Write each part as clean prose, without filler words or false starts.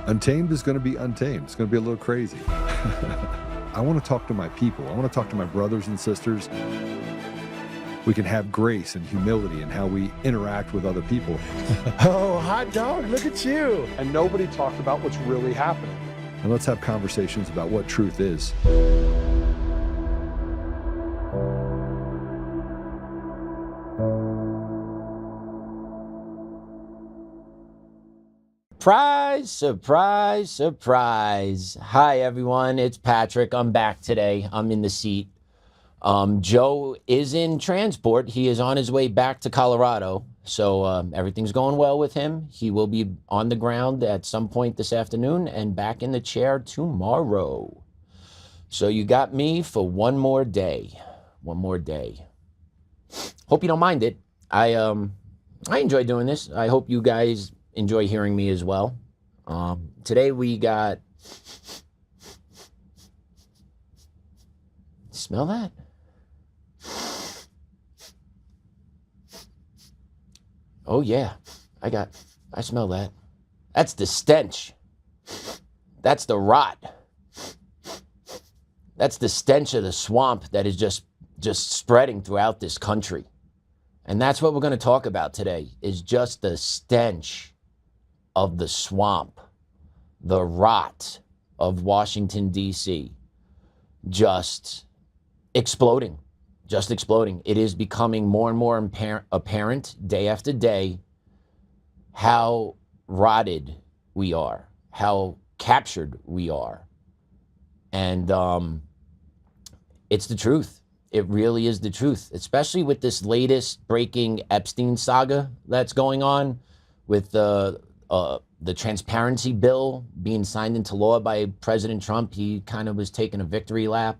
Untamed is going to be untamed. It's going to be a little crazy. I want to talk to my people. I want to talk to my brothers and sisters. We can have grace and humility in how we interact with other people. Oh, hot dog, look at you. And nobody talked about what's really happening. And let's have conversations about what truth is. Surprise, surprise, surprise. Hi, everyone. It's Patrick. I'm back today. I'm in the seat. Joe is in transport. He is on his way back to Colorado. So everything's going well with him. He will be on the ground at some point this afternoon and back in the chair tomorrow. So you got me for one more day. One more day. Hope you don't mind it. I enjoy doing this. I hope you guys enjoy hearing me as well. Today we got, smell that? Oh yeah, I smell that. That's the stench. That's the rot. That's the stench of the swamp that is just spreading throughout this country. And that's what we're going to talk about today, is just the stench of the swamp, the rot of Washington, D.C., just exploding. It is becoming more and more apparent day after day how rotted we are, how captured we are. And it's the truth. It really is the truth, especially with this latest breaking Epstein saga that's going on with the transparency bill being signed into law by President Trump. He kind of was taking a victory lap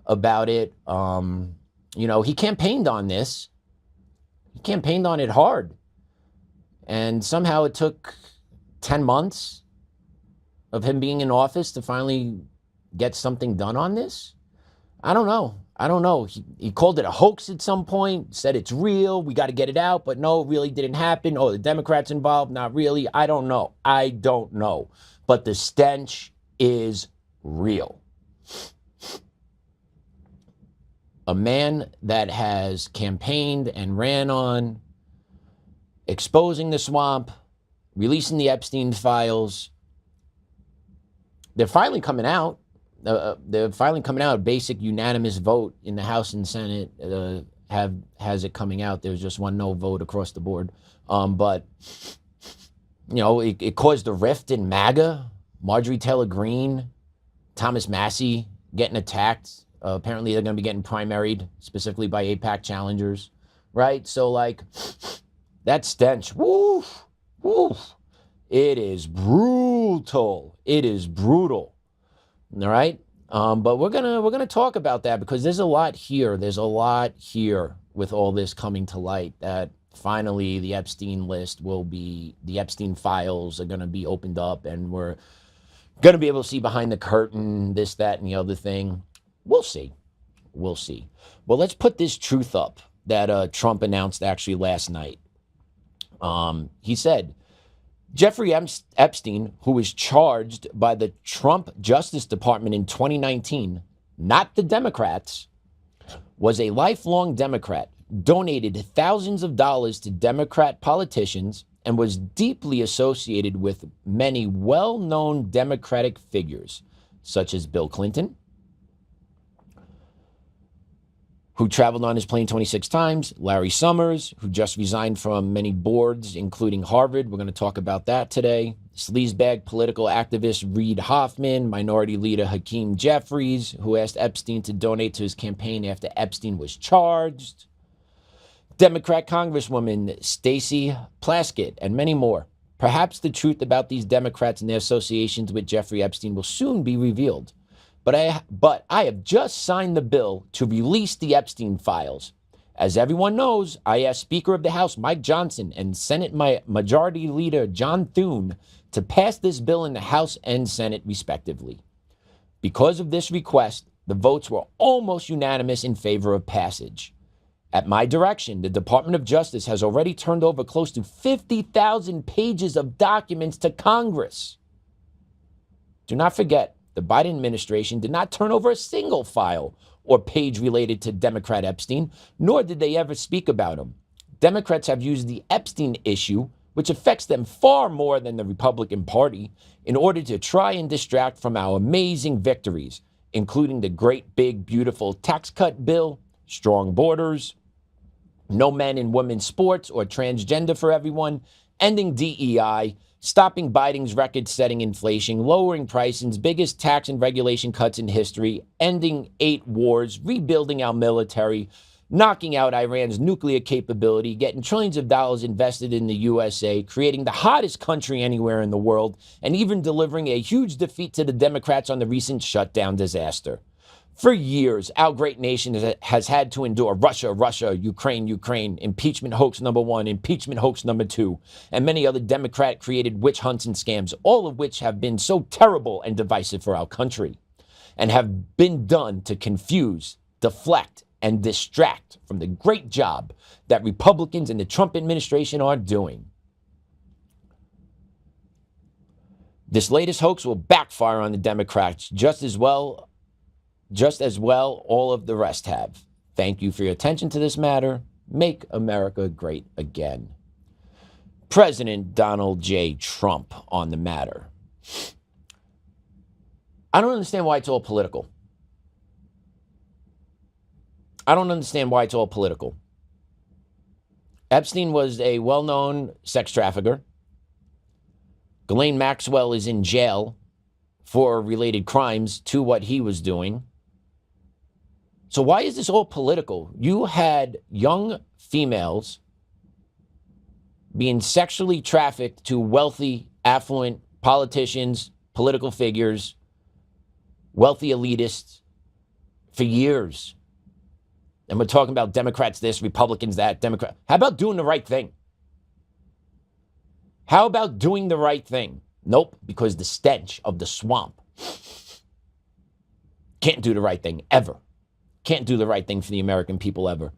about it. You know, he campaigned on this. He campaigned on it hard. And somehow it took 10 months of him being in office to finally get something done on this. I don't know. He called it a hoax at some point, said it's real, we got to get it out, but no, it really didn't happen. Oh, the Democrats involved, not really. I don't know. But the stench is real. A man that has campaigned and ran on exposing the swamp, releasing the Epstein Files. They're finally coming out. A basic unanimous vote in the House and Senate has it coming out. There's just one no vote across the board. But, you know, it caused a rift in MAGA. Marjorie Taylor Greene, Thomas Massey getting attacked. Apparently they're going to be getting primaried, specifically by AIPAC challengers, right? So, like, that stench, woof. It is brutal. All right. But we're gonna talk about that because there's a lot here. There's a lot here with all this coming to light that finally the Epstein the Epstein files are gonna be opened up and we're gonna be able to see behind the curtain, this, that, and the other thing. We'll see. Well, let's put this truth up that Trump announced actually last night. He said, Jeffrey Epstein, who was charged by the Trump Justice Department in 2019, not the Democrats, was a lifelong Democrat, donated thousands of dollars to Democrat politicians, and was deeply associated with many well-known Democratic figures, such as Bill Clinton, who traveled on his plane 26 times, Larry Summers, who just resigned from many boards, including Harvard. We're going to talk about that today. Sleazebag political activist Reid Hoffman, Minority Leader Hakeem Jeffries, who asked Epstein to donate to his campaign after Epstein was charged. Democrat Congresswoman Stacey Plaskett, and many more. Perhaps the truth about these Democrats and their associations with Jeffrey Epstein will soon be revealed. But I have just signed the bill to release the Epstein files. As everyone knows, I asked Speaker of the House Mike Johnson and Senate Majority Leader John Thune to pass this bill in the House and Senate respectively. Because of this request, the votes were almost unanimous in favor of passage. At my direction, the Department of Justice has already turned over close to 50,000 pages of documents to Congress. Do not forget, the Biden administration did not turn over a single file or page related to Democrat Epstein, nor did they ever speak about him. Democrats have used the Epstein issue, which affects them far more than the Republican Party, in order to try and distract from our amazing victories, including the great, big, beautiful tax cut bill, strong borders, no men and women sports or transgender for everyone, ending DEI, stopping Biden's record-setting inflation, lowering prices, biggest tax and regulation cuts in history, ending 8 wars, rebuilding our military, knocking out Iran's nuclear capability, getting trillions of dollars invested in the USA, creating the hottest country anywhere in the world, and even delivering a huge defeat to the Democrats on the recent shutdown disaster. For years, our great nation has had to endure Russia, Russia, Ukraine, Ukraine, impeachment hoax number 1, impeachment hoax number 2, and many other Democrat-created witch hunts and scams, all of which have been so terrible and divisive for our country, and have been done to confuse, deflect, and distract from the great job that Republicans and the Trump administration are doing. This latest hoax will backfire on the Democrats just as well all of the rest have. Thank you for your attention to this matter. Make America great again. President Donald J. Trump on the matter. I don't understand why it's all political. I don't understand why it's all political. Epstein was a well-known sex trafficker. Ghislaine Maxwell is in jail for related crimes to what he was doing. So why is this all political? You had young females being sexually trafficked to wealthy, affluent politicians, political figures, wealthy elitists for years. And we're talking about Democrats this, Republicans that, Democrat. How about doing the right thing? How about doing the right thing? Nope, because the stench of the swamp. Can't do the right thing ever. Can't do the right thing for the American people ever.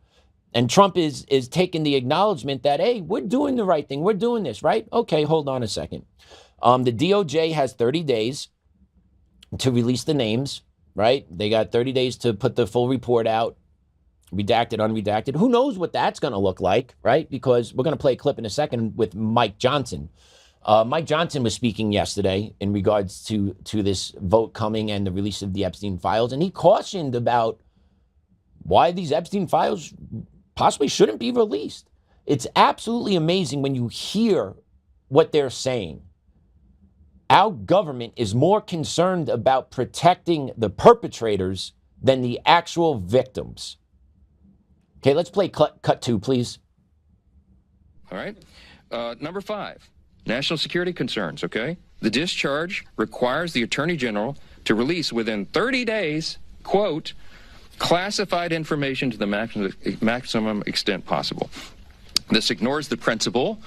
And Trump is taking the acknowledgement that, hey, we're doing the right thing. We're doing this, right? Okay, hold on a second. The DOJ has 30 days to release the names, right? They got 30 days to put the full report out. Redacted, unredacted. Who knows what that's going to look like, right? Because we're going to play a clip in a second with Mike Johnson. Mike Johnson was speaking yesterday in regards to this vote coming and the release of the Epstein Files, and he cautioned about why these Epstein Files possibly shouldn't be released. It's absolutely amazing when you hear what they're saying. Our government is more concerned about protecting the perpetrators than the actual victims. Okay, let's play cut 2, please. All right. Number 5, national security concerns, okay? The discharge requires the Attorney General to release within 30 days, quote, classified information to the maximum extent possible. This ignores the principle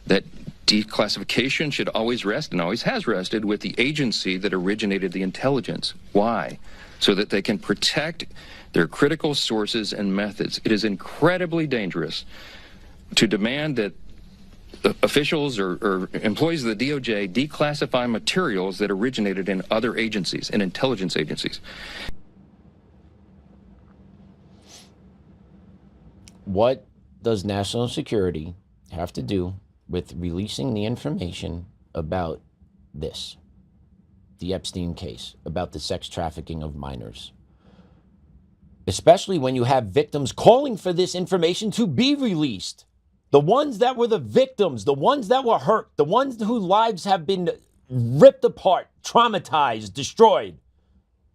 that declassification should always rest, and always has rested, with the agency that originated the intelligence. Why? So that they can protect their critical sources and methods. It is incredibly dangerous to demand that officials or employees of the DOJ declassify materials that originated in other agencies, in intelligence agencies. What does national security have to do with releasing the information about this, the Epstein case, about the sex trafficking of minors? Especially when you have victims calling for this information to be released. The ones that were the victims, the ones that were hurt, the ones whose lives have been ripped apart, traumatized, destroyed.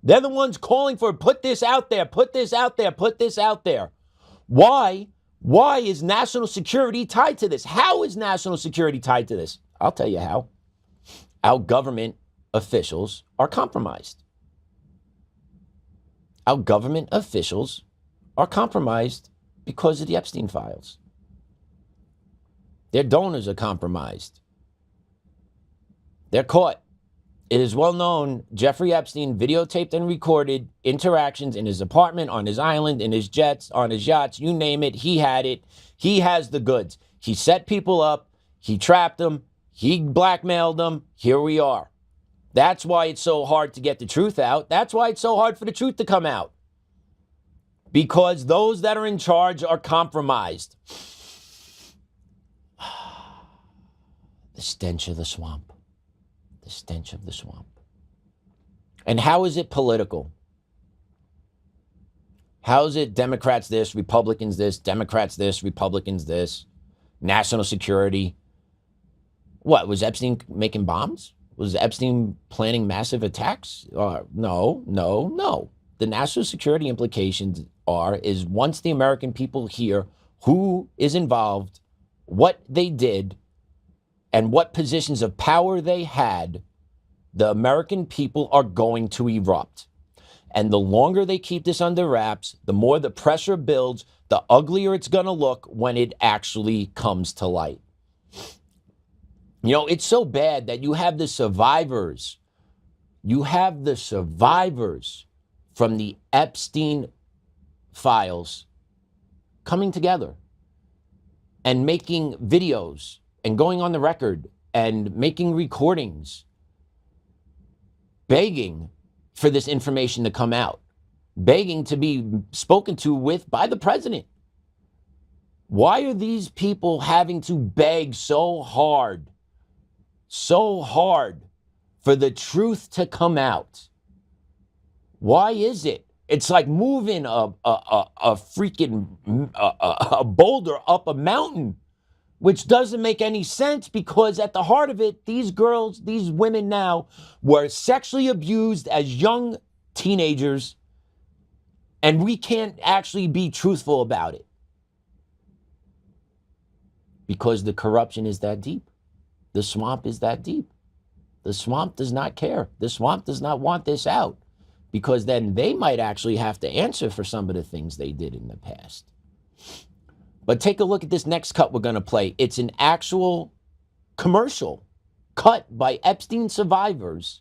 They're the ones calling for, put this out there, put this out there, put this out there. Why? Why is national security tied to this? How is national security tied to this? I'll tell you how. Our government officials are compromised. Our government officials are compromised because of the Epstein Files. Their donors are compromised. They're caught. It is well known Jeffrey Epstein videotaped and recorded interactions in his apartment, on his island, in his jets, on his yachts, you name it. He had it. He has the goods. He set people up. He trapped them. He blackmailed them. Here we are. That's why it's so hard to get the truth out. That's why it's so hard for the truth to come out. Because those that are in charge are compromised. The stench of the swamp. The stench of the swamp. And how is it political? How is it Democrats this, Republicans this, Democrats this, Republicans this, national security? What, was Epstein making bombs? Was Epstein planning massive attacks? No. The national security implications is once the American people hear who is involved, what they did, and what positions of power they had, the American people are going to erupt. And the longer they keep this under wraps, the more the pressure builds, the uglier it's going to look when it actually comes to light. You know, it's so bad that you have the survivors. You have the survivors from the Epstein Files coming together and making videos and going on the record and making recordings, begging for this information to come out, begging to be spoken to by the president. Why are these people having to beg so hard for the truth to come out? Why is it? It's like moving a freaking boulder up a mountain, which doesn't make any sense, because at the heart of it, these girls, these women now were sexually abused as young teenagers, and we can't actually be truthful about it because the corruption is that deep. The swamp is that deep. The swamp does not care. The swamp does not want this out, because then they might actually have to answer for some of the things they did in the past. But take a look at this next cut we're going to play. It's an actual commercial cut by Epstein survivors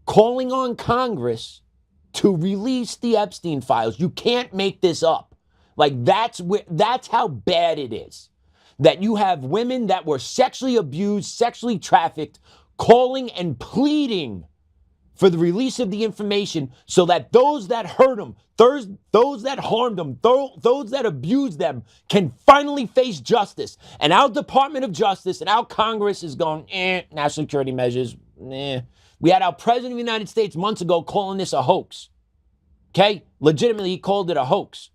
calling on Congress to release the Epstein files. You can't make this up. Like, that's how bad it is. That you have women that were sexually abused, sexually trafficked, calling and pleading for the release of the information so that those that hurt them, those that harmed them, those that abused them can finally face justice. And our Department of Justice and our Congress is going, national security measures, We had our President of the United States months ago calling this a hoax. Okay? Legitimately, he called it a hoax.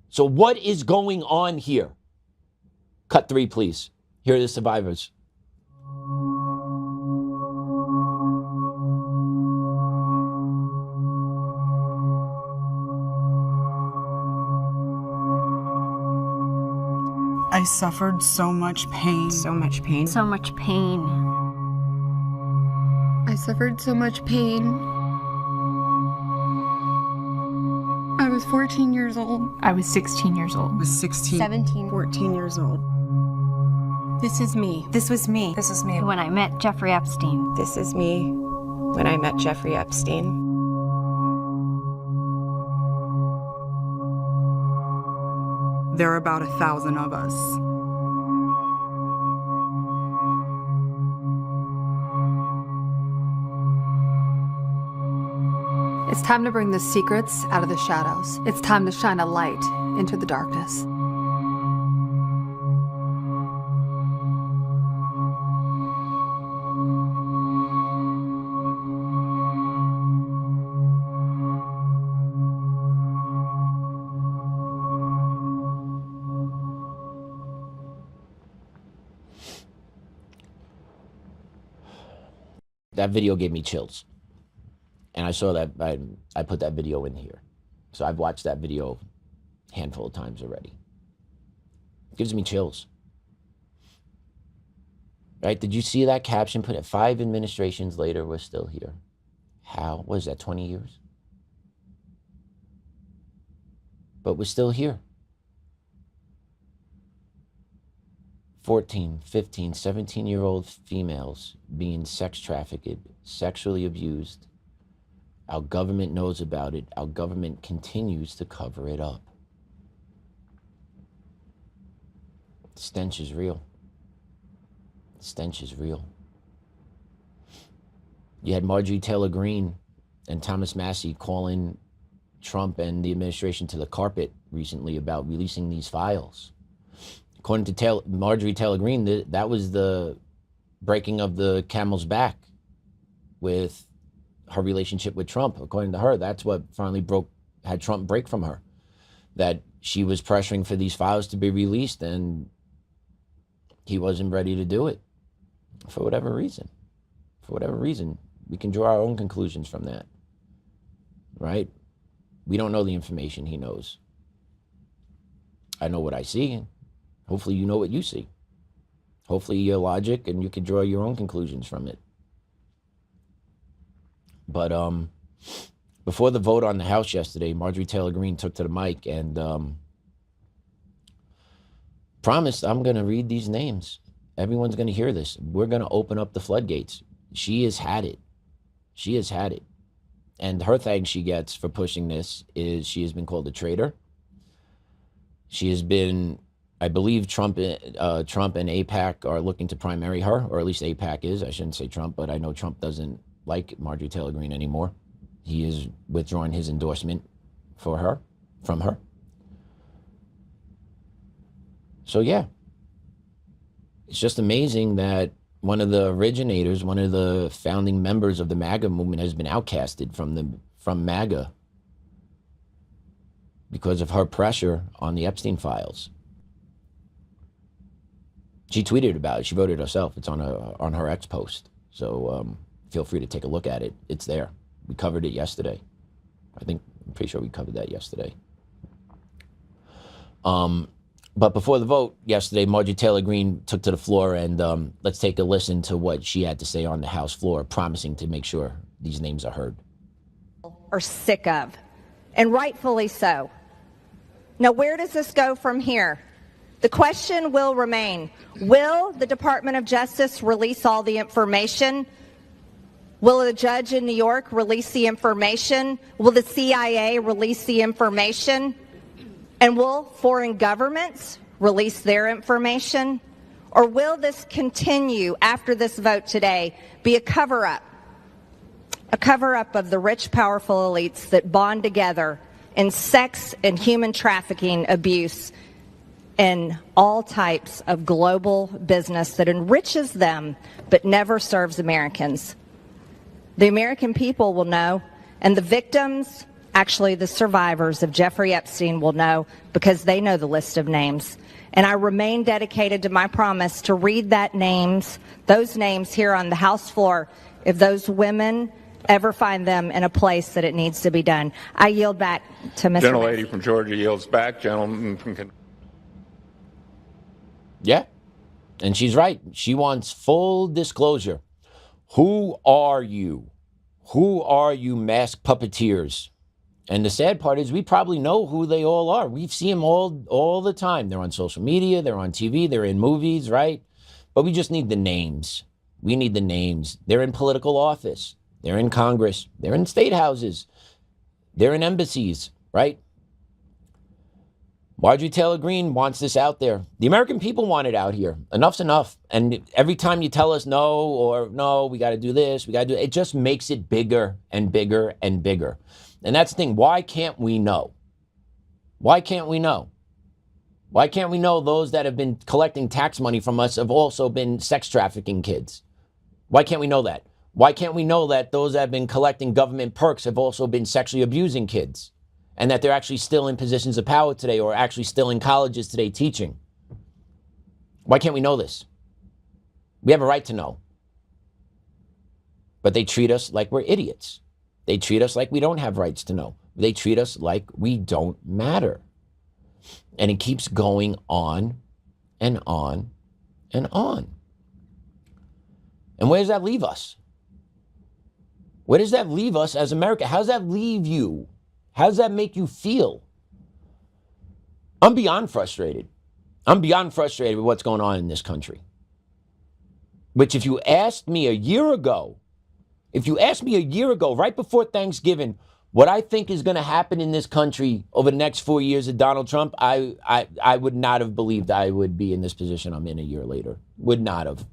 So what is going on here? Cut 3, please. Here are the survivors. I suffered so much pain. So much pain. So much pain. I suffered so much pain. I was 14 years old. I was 16 years old. I was 16. 17. 14 years old. This is me. This was me. This is me. When I met Jeffrey Epstein. This is me when I met Jeffrey Epstein. There are about 1,000 of us. It's time to bring the secrets out of the shadows. It's time to shine a light into the darkness. That video gave me chills. And I saw that, I put that video in here. So I've watched that video a handful of times already. It gives me chills. Right? Did you see that caption? Put it, 5 administrations later, we're still here. How? What is that, 20 years? But we're still here. 14, 15, 17-year-old females being sex trafficked, sexually abused. Our government knows about it. Our government continues to cover it up. Stench is real. Stench is real. You had Marjorie Taylor Greene and Thomas Massey calling Trump and the administration to the carpet recently about releasing these files. According to Marjorie Taylor Greene, that was the breaking of the camel's back with her relationship with Trump. According to her, that's what finally had Trump break from her. That she was pressuring for these files to be released and he wasn't ready to do it for whatever reason. For whatever reason, we can draw our own conclusions from that, right? We don't know the information he knows. I know what I see. Hopefully you know what you see. Hopefully you're logic and you can draw your own conclusions from it. But before the vote on the House yesterday, Marjorie Taylor Greene took to the mic and promised, I'm going to read these names. Everyone's going to hear this. We're going to open up the floodgates. She has had it. She has had it. And her thanks she gets for pushing this is she has been called a traitor. She has been, I believe Trump and AIPAC are looking to primary her, or at least AIPAC is. I shouldn't say Trump, but I know Trump doesn't like Marjorie Taylor Greene anymore. He is withdrawing his endorsement for her, from her. So yeah, it's just amazing that one of the originators, one of the founding members of the MAGA movement has been outcasted from MAGA because of her pressure on the Epstein Files. She tweeted about it. She wrote it herself. It's on her X post. So feel free to take a look at it. It's there. We covered it yesterday. I'm pretty sure we covered that yesterday. But before the vote yesterday, Marjorie Taylor Greene took to the floor, and let's take a listen to what she had to say on the House floor, promising to make sure these names are heard. Are sick of, and rightfully so. Now, where does this go from here? The question will remain, will the Department of Justice release all the information? Will a judge in New York release the information? Will the CIA release the information? And will foreign governments release their information? Or will this continue after this vote today be a cover-up? A cover-up of the rich, powerful elites that bond together in sex and human trafficking abuse and all types of global business that enriches them but never serves Americans. The American people will know, and the victims, actually the survivors of Jeffrey Epstein, will know because they know the list of names. And I remain dedicated to my promise to read those names here on the House floor if those women ever find them in a place that it needs to be done. I yield back to Mr. Gentlelady from Georgia yields back. Gentleman from... Yeah, and she's right. She wants full disclosure. Who are you? Who are you masked puppeteers? And the sad part is we probably know who they all are. We see them all the time. They're on social media, they're on TV, they're in movies, right? But we just need the names. We need the names. They're in political office. They're in Congress. They're in state houses. They're in embassies, right? Marjorie Taylor Greene wants this out there. The American people want it out here. Enough's enough. And every time you tell us no, or no, we got to do this, we got to do it, it just makes it bigger and bigger and bigger. And that's the thing. Why can't we know? Why can't we know? Why can't we know those that have been collecting tax money from us have also been sex trafficking kids? Why can't we know that? Why can't we know that those that have been collecting government perks have also been sexually abusing kids? And that they're actually still in positions of power today, or actually still in colleges today teaching? Why can't we know this? We have a right to know. But they treat us like we're idiots. They treat us like we don't have rights to know. They treat us like we don't matter. And it keeps going on and on and on. And where does that leave us? Where does that leave us as America? How does that leave you? How does that make you feel? I'm beyond frustrated. I'm beyond frustrated with what's going on in this country. Which if you asked me a year ago, right before Thanksgiving, what I think is going to happen in this country over the next 4 years of Donald Trump, I would not have believed I would be in this position I'm in a year later. Would not have.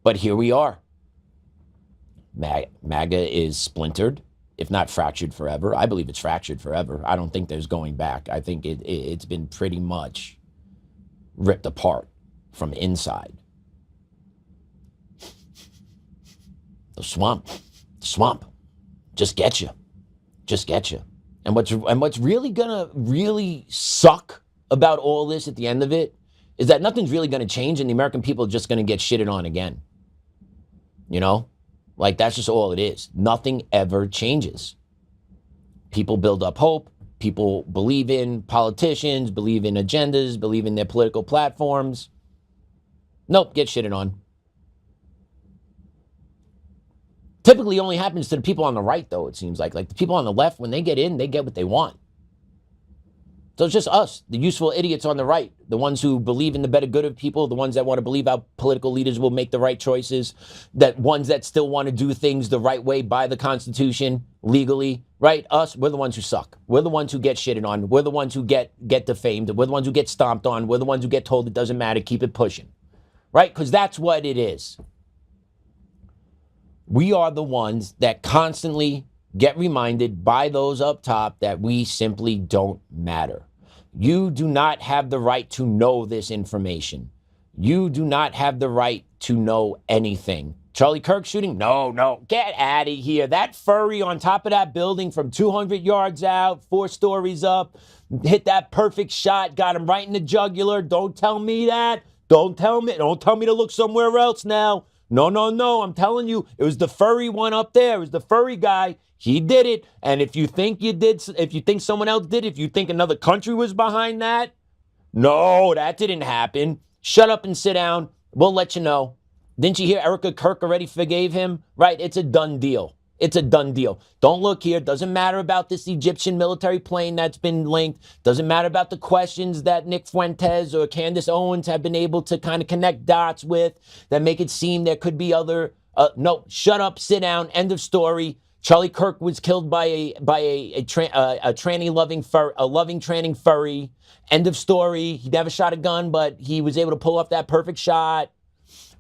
But here we are. MAGA is splintered, if not fractured forever. I believe it's fractured forever. I don't think there's going back. I think it's been pretty much ripped apart from inside. The swamp, just get you. And what's really gonna really suck about all this at the end of it is that nothing's really gonna change, and the American people are just gonna get shitted on again. You know, like that's just all it is. Nothing ever changes. People build up hope. People believe in politicians, believe in agendas, believe in their political platforms. Nope, get shitted on. Typically only happens to the people on the right, though, it seems like. Like the people on the left, when they get in, they get what they want. So it's just us, the useful idiots on the right, the ones who believe in the better good of people, the ones that want to believe our political leaders will make the right choices, that ones that still want to do things the right way by the Constitution, legally, right? Us, we're the ones who suck. We're the ones who get shitted on. We're the ones who get defamed. We're the ones who get stomped on. We're the ones who get told it doesn't matter, keep it pushing, right? Because that's what it is. We are the ones that constantly get reminded by those up top that we simply don't matter. You do not have the right to know this information. You do not have the right to know anything. Charlie Kirk shooting? No, get out of here. That furry on top of that building from 200 yards out, 4 stories up, hit that perfect shot, got him right in the jugular. Don't tell me that. Don't tell me to look somewhere else now. No, I'm telling you, it was the furry one up there. It was the furry guy. He did it. And if you think someone else did, if you think another country was behind that, no, that didn't happen. Shut up and sit down. We'll let you know. Didn't you hear Erica Kirk already forgave him? Right, it's a done deal. It's a done deal. Don't look here. Doesn't matter about this Egyptian military plane that's been linked. Doesn't matter about the questions that Nick Fuentes or Candace Owens have been able to kind of connect dots with that make it seem there could be other. No, shut up, sit down. End of story. Charlie Kirk was killed by a tranny-loving tranning furry. End of story. He never shot a gun, but he was able to pull off that perfect shot.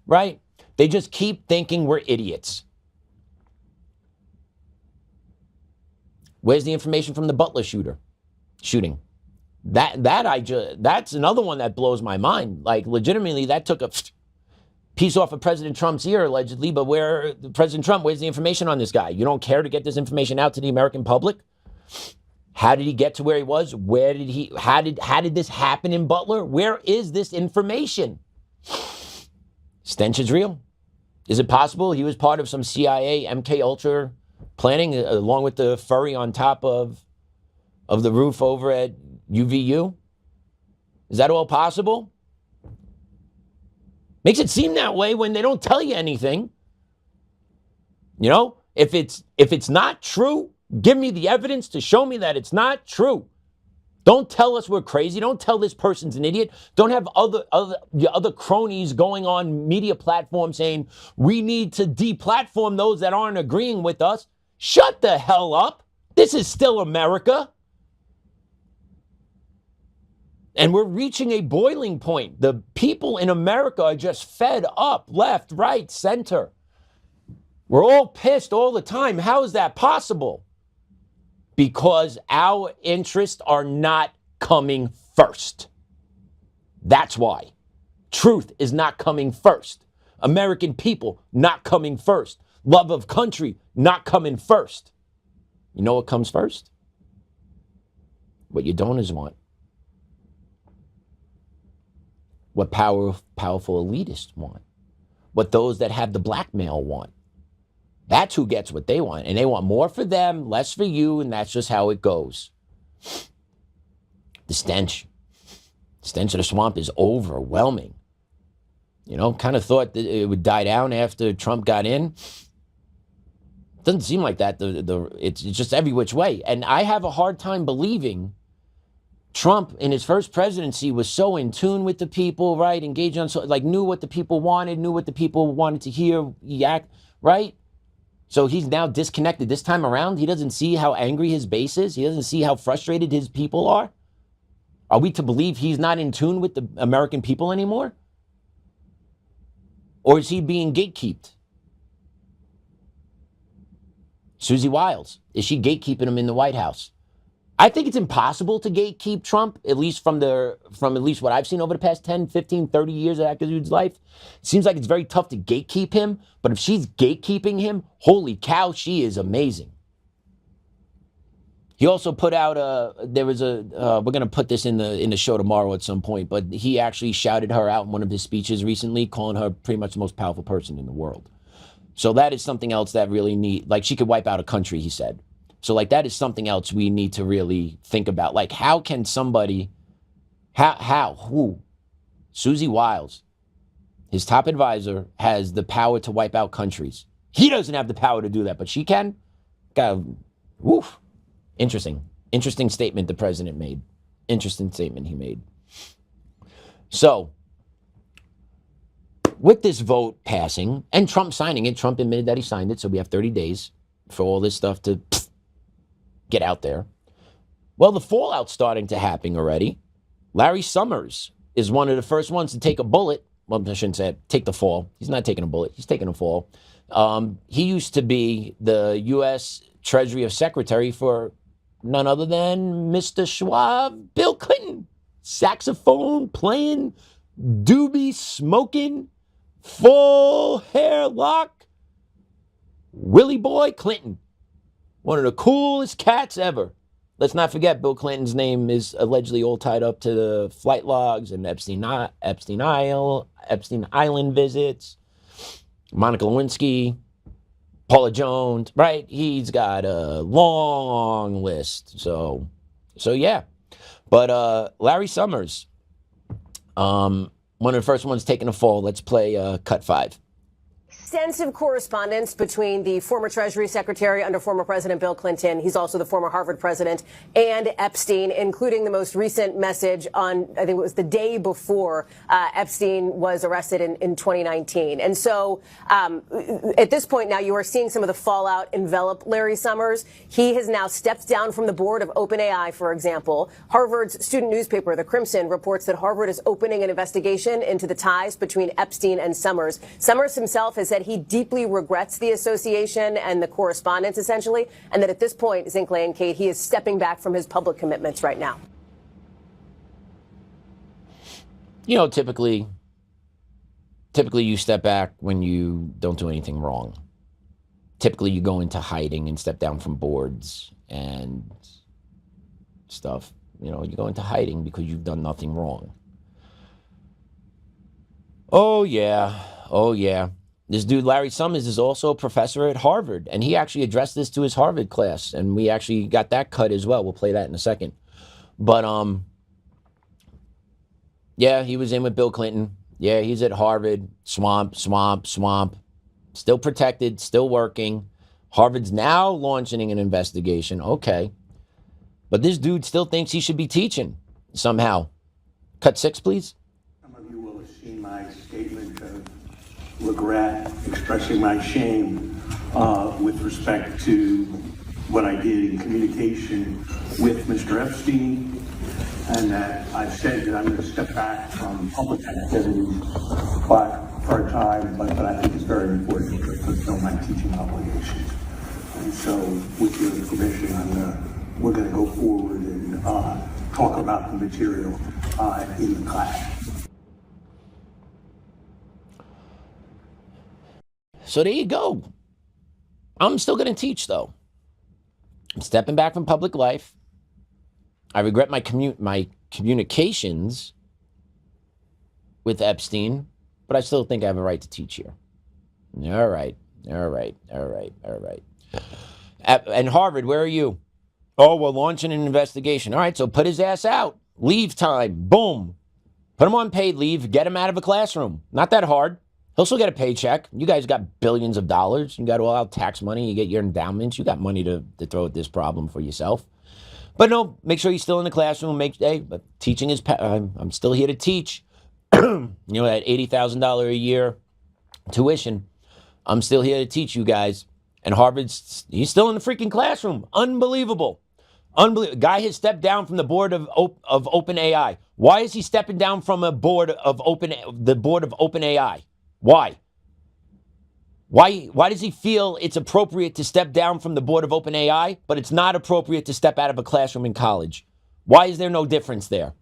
Right? They just keep thinking we're idiots. Where's the information from the Butler shooting? That's another one that blows my mind. Like legitimately, that took a piece off of President Trump's ear, allegedly. But where's the information on this guy? You don't care to get this information out to the American public? How did he get to where he was? How did this happen in Butler? Where is this information? Stench is real. Is it possible he was part of some CIA MK Ultra planning along with the furry on top of the roof over at UVU? Is that all possible? Makes it seem that way when they don't tell you anything. You know, if it's not true, give me the evidence to show me that it's not true. Don't tell us we're crazy. Don't tell this person's an idiot. Don't have other cronies going on media platforms saying we need to deplatform those that aren't agreeing with us. Shut the hell up. This is still America. And we're reaching a boiling point. The people in America are just fed up, left, right, center. We're all pissed all the time. How is that possible? Because our interests are not coming first. That's why. Truth is not coming first. American people not coming first. Love of country not coming first. You know what comes first? What your donors want. What powerful elitists want. What those that have the blackmail want. That's who gets what they want. And they want more for them, less for you, and that's just how it goes. The stench of the swamp is overwhelming. You know, kind of thought that it would die down after Trump got in. Doesn't seem like that. It's just every which way. And I have a hard time believing Trump in his first presidency was so in tune with the people, right? Engaged on, knew what the people wanted, knew what the people wanted to hear, right? So he's now disconnected this time around. He doesn't see how angry his base is. He doesn't see how frustrated his people are. Are we to believe he's not in tune with the American people anymore? Or is he being gatekept? Susie Wiles, is she gatekeeping him in the White House? I think it's impossible to gatekeep Trump, at least from at least what I've seen over the past 10, 15, 30 years of that dude's life. It seems like it's very tough to gatekeep him, but if she's gatekeeping him, holy cow, she is amazing. He also put out we're going to put this in the show tomorrow at some point, but he actually shouted her out in one of his speeches recently, calling her pretty much the most powerful person in the world. So that is something else that really she could wipe out a country, he said. So that is something else we need to really think about. Like, how can somebody, who? Susie Wiles, his top advisor, has the power to wipe out countries. He doesn't have the power to do that, but she can. Woof. Interesting statement the president made. Interesting statement he made. So, with this vote passing and Trump signing it, Trump admitted that he signed it, so we have 30 days for all this stuff to get out there. Well, the fallout's starting to happen already. Larry Summers is one of the first ones to take a bullet. Well, I shouldn't say take the fall. He's not taking a bullet. He's taking a fall. He used to be the U.S. Treasury Secretary for none other than Mr. Schwab, Bill Clinton. Saxophone playing, doobie smoking, full hair lock, Willie Boy Clinton. One of the coolest cats ever. Let's not forget Bill Clinton's name is allegedly all tied up to the flight logs and Epstein Island visits, Monica Lewinsky, Paula Jones, right? He's got a long list. So yeah. But Larry Summers, one of the first ones taking a fall. Let's play cut 5. Extensive correspondence between the former Treasury Secretary under former President Bill Clinton, he's also the former Harvard president, and Epstein, including the most recent message on, I think it was the day before Epstein was arrested in 2019. And so at this point now, you are seeing some of the fallout envelop Larry Summers. He has now stepped down from the board of OpenAI, for example. Harvard's student newspaper, The Crimson, reports that Harvard is opening an investigation into the ties between Epstein and Summers. Summers himself has said he deeply regrets the association and the correspondence, essentially, and that at this point, Zinkley and Kate, he is stepping back from his public commitments right now. You know, typically you step back when you don't do anything wrong. Typically you go into hiding and step down from boards and stuff. You know, you go into hiding because you've done nothing wrong. Oh, yeah. This dude, Larry Summers, is also a professor at Harvard, and he actually addressed this to his Harvard class, and we actually got that cut as well. We'll play that in a second. But, yeah, he was in with Bill Clinton. Yeah, he's at Harvard. Swamp. Still protected, still working. Harvard's now launching an investigation. Okay. But this dude still thinks he should be teaching somehow. Cut 6, please. Some of you will have seen my statement of regret, expressing my shame with respect to what I did in communication with Mr. Epstein, and that I've said that I'm going to step back from public activities for a time, but I think it's very important to fulfill my teaching obligations. And so, with your permission, we're going to go forward and talk about the material in the class. So there you go. I'm still going to teach, though. I'm stepping back from public life. I regret my communications with Epstein, but I still think I have a right to teach here. All right. And Harvard, where are you? Oh, we're launching an investigation. All right, so put his ass out. Leave time. Boom. Put him on paid leave. Get him out of a classroom. Not that hard. He'll still get a paycheck. You guys got billions of dollars. You got all out tax money. You get your endowments. You got money to throw at this problem for yourself. But no, make sure he's still in the classroom. But teaching is, I'm still here to teach. You know, at $80,000 a year tuition, I'm still here to teach you guys. And he's still in the freaking classroom. Unbelievable. Guy has stepped down from the board of OpenAI. Why is he stepping down from the board of OpenAI? Why? Why does he feel it's appropriate to step down from the board of OpenAI, but it's not appropriate to step out of a classroom in college? Why is there no difference there?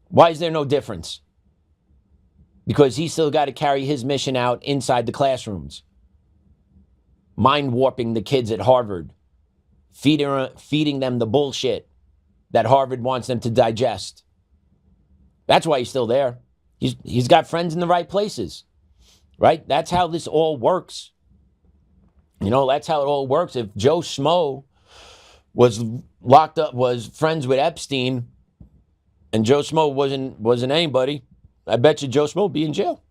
Why is there no difference? Because he's still got to carry his mission out inside the classrooms. Mind warping the kids at Harvard. Feeding them the bullshit that Harvard wants them to digest. That's why he's still there. He's got friends in the right places. Right? That's how this all works. You know, that's how it all works. If Joe Schmo was locked up, was friends with Epstein, and Joe Schmo wasn't anybody, I bet you Joe Schmo would be in jail.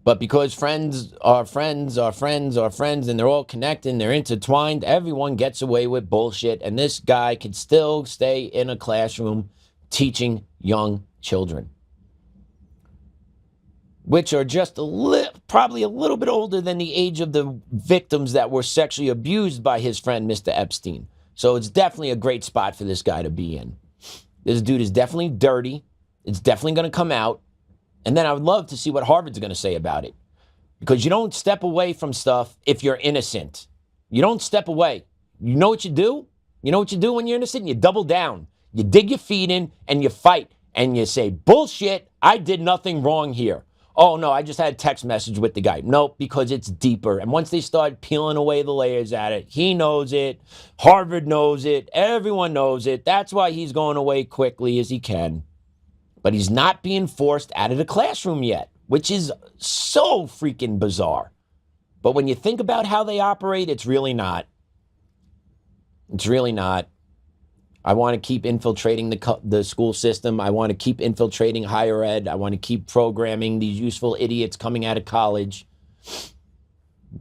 But because friends are friends are friends are friends, and they're all connected and they're intertwined, everyone gets away with bullshit, and this guy could still stay in a classroom teaching young children, which are just probably a little bit older than the age of the victims that were sexually abused by his friend, Mr. Epstein. So it's definitely a great spot for this guy to be in. This dude is definitely dirty. It's definitely going to come out. And then I would love to see what Harvard's going to say about it. Because you don't step away from stuff if you're innocent. You don't step away. You know what you do? You know what you do when you're innocent? You double down. You dig your feet in and you fight. And you say, bullshit, I did nothing wrong here. Oh, no, I just had a text message with the guy. Nope, because it's deeper. And once they start peeling away the layers at it, he knows it. Harvard knows it. Everyone knows it. That's why he's going away quickly as he can. But he's not being forced out of the classroom yet, which is so freaking bizarre. But when you think about how they operate, it's really not. It's really not. I want to keep infiltrating the school system. I want to keep infiltrating higher ed. I want to keep programming these useful idiots coming out of college.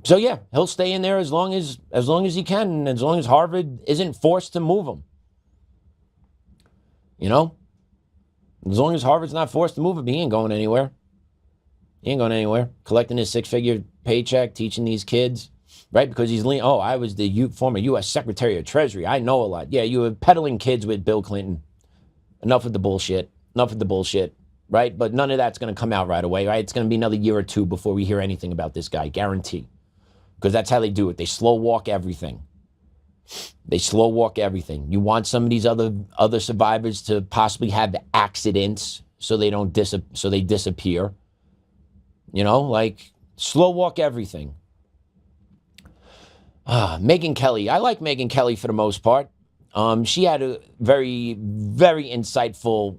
So yeah, he'll stay in there as long as he can, and as long as Harvard isn't forced to move him. You know? As long as Harvard's not forced to move him, he ain't going anywhere. He ain't going anywhere. Collecting his six-figure paycheck, teaching these kids. Right? Because he's leaning, oh, I was the former U.S. Secretary of Treasury. I know a lot. Yeah, you were peddling kids with Bill Clinton. Enough with the bullshit. Enough with the bullshit. Right? But none of that's going to come out right away. Right? It's going to be another year or two before we hear anything about this guy. Guarantee. Because that's how they do it. They slow walk everything. They slow walk everything. You want some of these other survivors to possibly have accidents so they don't disappear. You know, like slow walk everything. Megyn Kelly. I like Megyn Kelly for the most part. She had a very, very insightful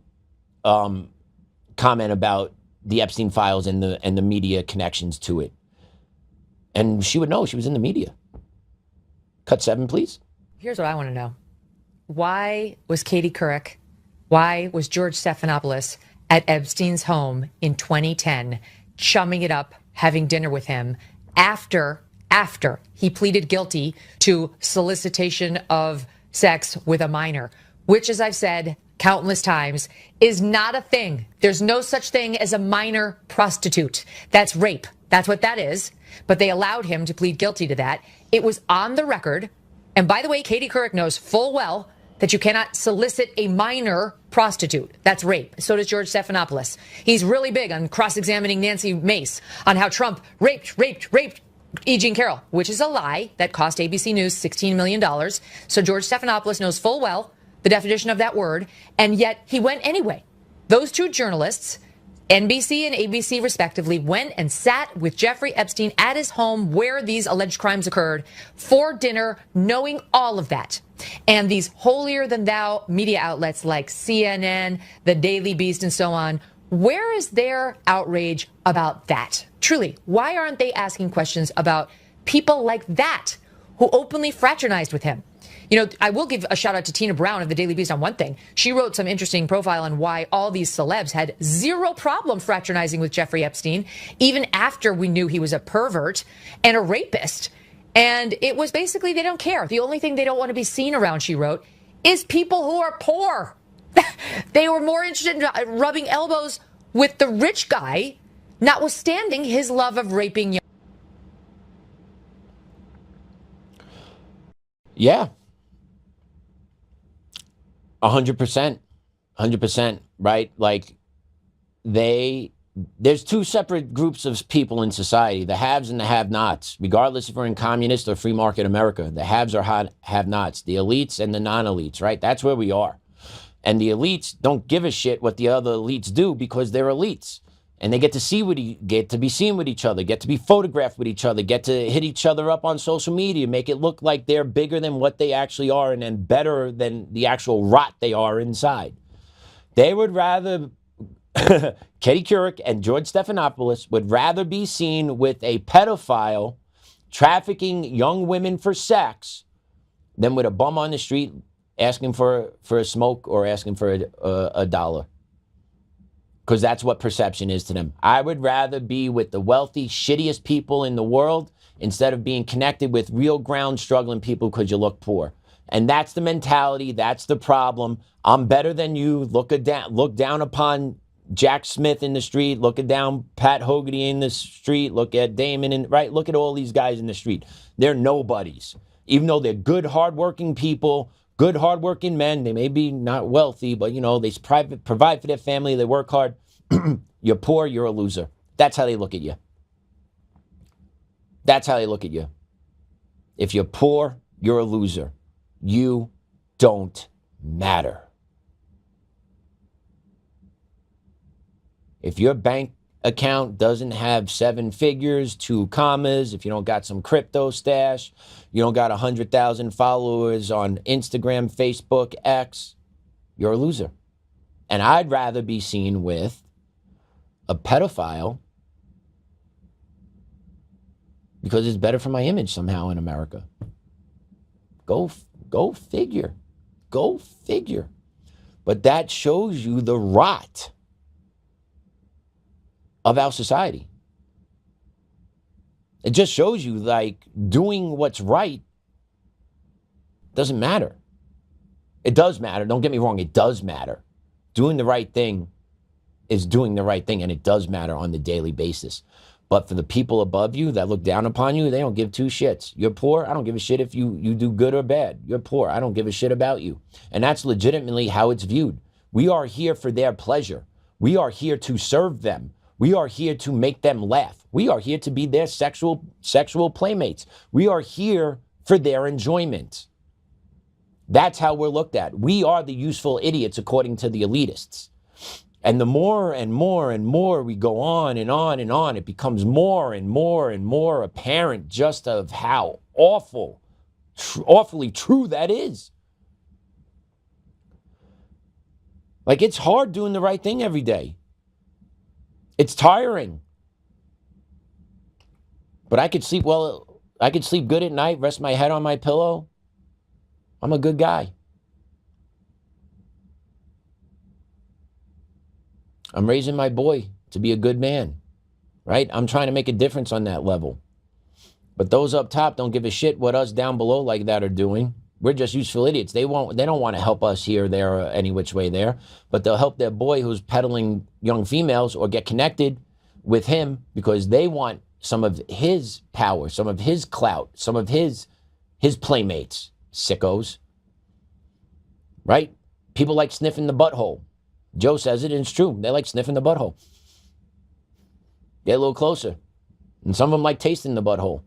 comment about the Epstein Files and the media connections to it. And she would know. She was in the media. Cut 7, please. Here's what I want to know. Why was Katie Couric, why was George Stephanopoulos at Epstein's home in 2010, chumming it up, having dinner with him after he pleaded guilty to solicitation of sex with a minor, which, as I've said countless times, is not a thing. There's no such thing as a minor prostitute. That's rape. That's what that is. But they allowed him to plead guilty to that. It was on the record. And by the way, Katie Couric knows full well that you cannot solicit a minor prostitute. That's rape. So does George Stephanopoulos. He's really big on cross-examining Nancy Mace on how Trump raped E. Jean Carroll, which is a lie that cost ABC News $16 million. So George Stephanopoulos knows full well the definition of that word, and yet he went anyway. Those two journalists, NBC and ABC respectively, went and sat with Jeffrey Epstein at his home where these alleged crimes occurred for dinner, knowing all of that. And these holier-than-thou media outlets like CNN, The Daily Beast, and so on, where is their outrage about that? Truly, why aren't they asking questions about people like that who openly fraternized with him? You know, I will give a shout out to Tina Brown of the Daily Beast on one thing. She wrote some interesting profile on why all these celebs had zero problem fraternizing with Jeffrey Epstein, even after we knew he was a pervert and a rapist. And it was basically they don't care. The only thing they don't want to be seen around, she wrote, is people who are poor. They were more interested in rubbing elbows with the rich guy, notwithstanding his love of raping young. Yeah. 100%, right? Like they there's two separate groups of people in society, the haves and the have-nots, regardless if we're in communist or free market America. The haves are have-nots, the elites and the non-elites, right? That's where we are. And the elites don't give a shit what the other elites do because they're elites. And they get to get to be seen with each other, get to be photographed with each other, get to hit each other up on social media, make it look like they're bigger than what they actually are and then better than the actual rot they are inside. They would rather, Katie Couric and George Stephanopoulos would rather be seen with a pedophile trafficking young women for sex than with a bum on the street asking for a smoke or asking for a dollar. Because that's what perception is to them. I would rather be with the wealthy, shittiest people in the world instead of being connected with real ground struggling people because you look poor. And that's the mentality. That's the problem. I'm better than you. Look down upon Jack Smith in the street. Look down Pat Hogarty in the street. Look at Damon right. Look at all these guys in the street. They're nobodies. Even though they're good, hardworking people, good, hardworking men. They may be not wealthy, but, you know, they provide for their family. They work hard. You're poor, you're a loser. That's how they look at you. That's how they look at you. If you're poor, you're a loser. You don't matter. If your bank account doesn't have 7 figures, 2 commas, if you don't got some crypto stash, you don't got 100,000 followers on Instagram, Facebook, X, you're a loser. And I'd rather be seen with a pedophile because it's better for my image somehow in America. Go figure. Go figure. But that shows you the rot of our society. It just shows you, like, doing what's right doesn't matter. It does matter. Don't get me wrong. It does matter. Doing the right thing is doing the right thing, and it does matter on the daily basis. But for the people above you that look down upon you, they don't give 2 shits. You're poor, I don't give a shit if you do good or bad. You're poor, I don't give a shit about you. And that's legitimately how it's viewed. We are here for their pleasure. We are here to serve them. We are here to make them laugh. We are here to be their sexual playmates. We are here for their enjoyment. That's how we're looked at. We are the useful idiots according to the elitists. And the more and more and more we go on and on and on, it becomes more and more and more apparent just of how awfully true that is. Like, it's hard doing the right thing every day. It's tiring. But I could sleep well. I could sleep good at night, rest my head on my pillow. I'm a good guy. I'm raising my boy to be a good man, right? I'm trying to make a difference on that level. But those up top don't give a shit what us down below like that are doing. We're just useful idiots. They don't want to help us here, there, or any which way there. But they'll help their boy who's peddling young females or get connected with him because they want some of his power, some of his clout, some of his playmates, sickos, right? People like sniffing the butthole. Joe says it, and it's true. They like sniffing the butthole. Get a little closer. And some of them like tasting the butthole.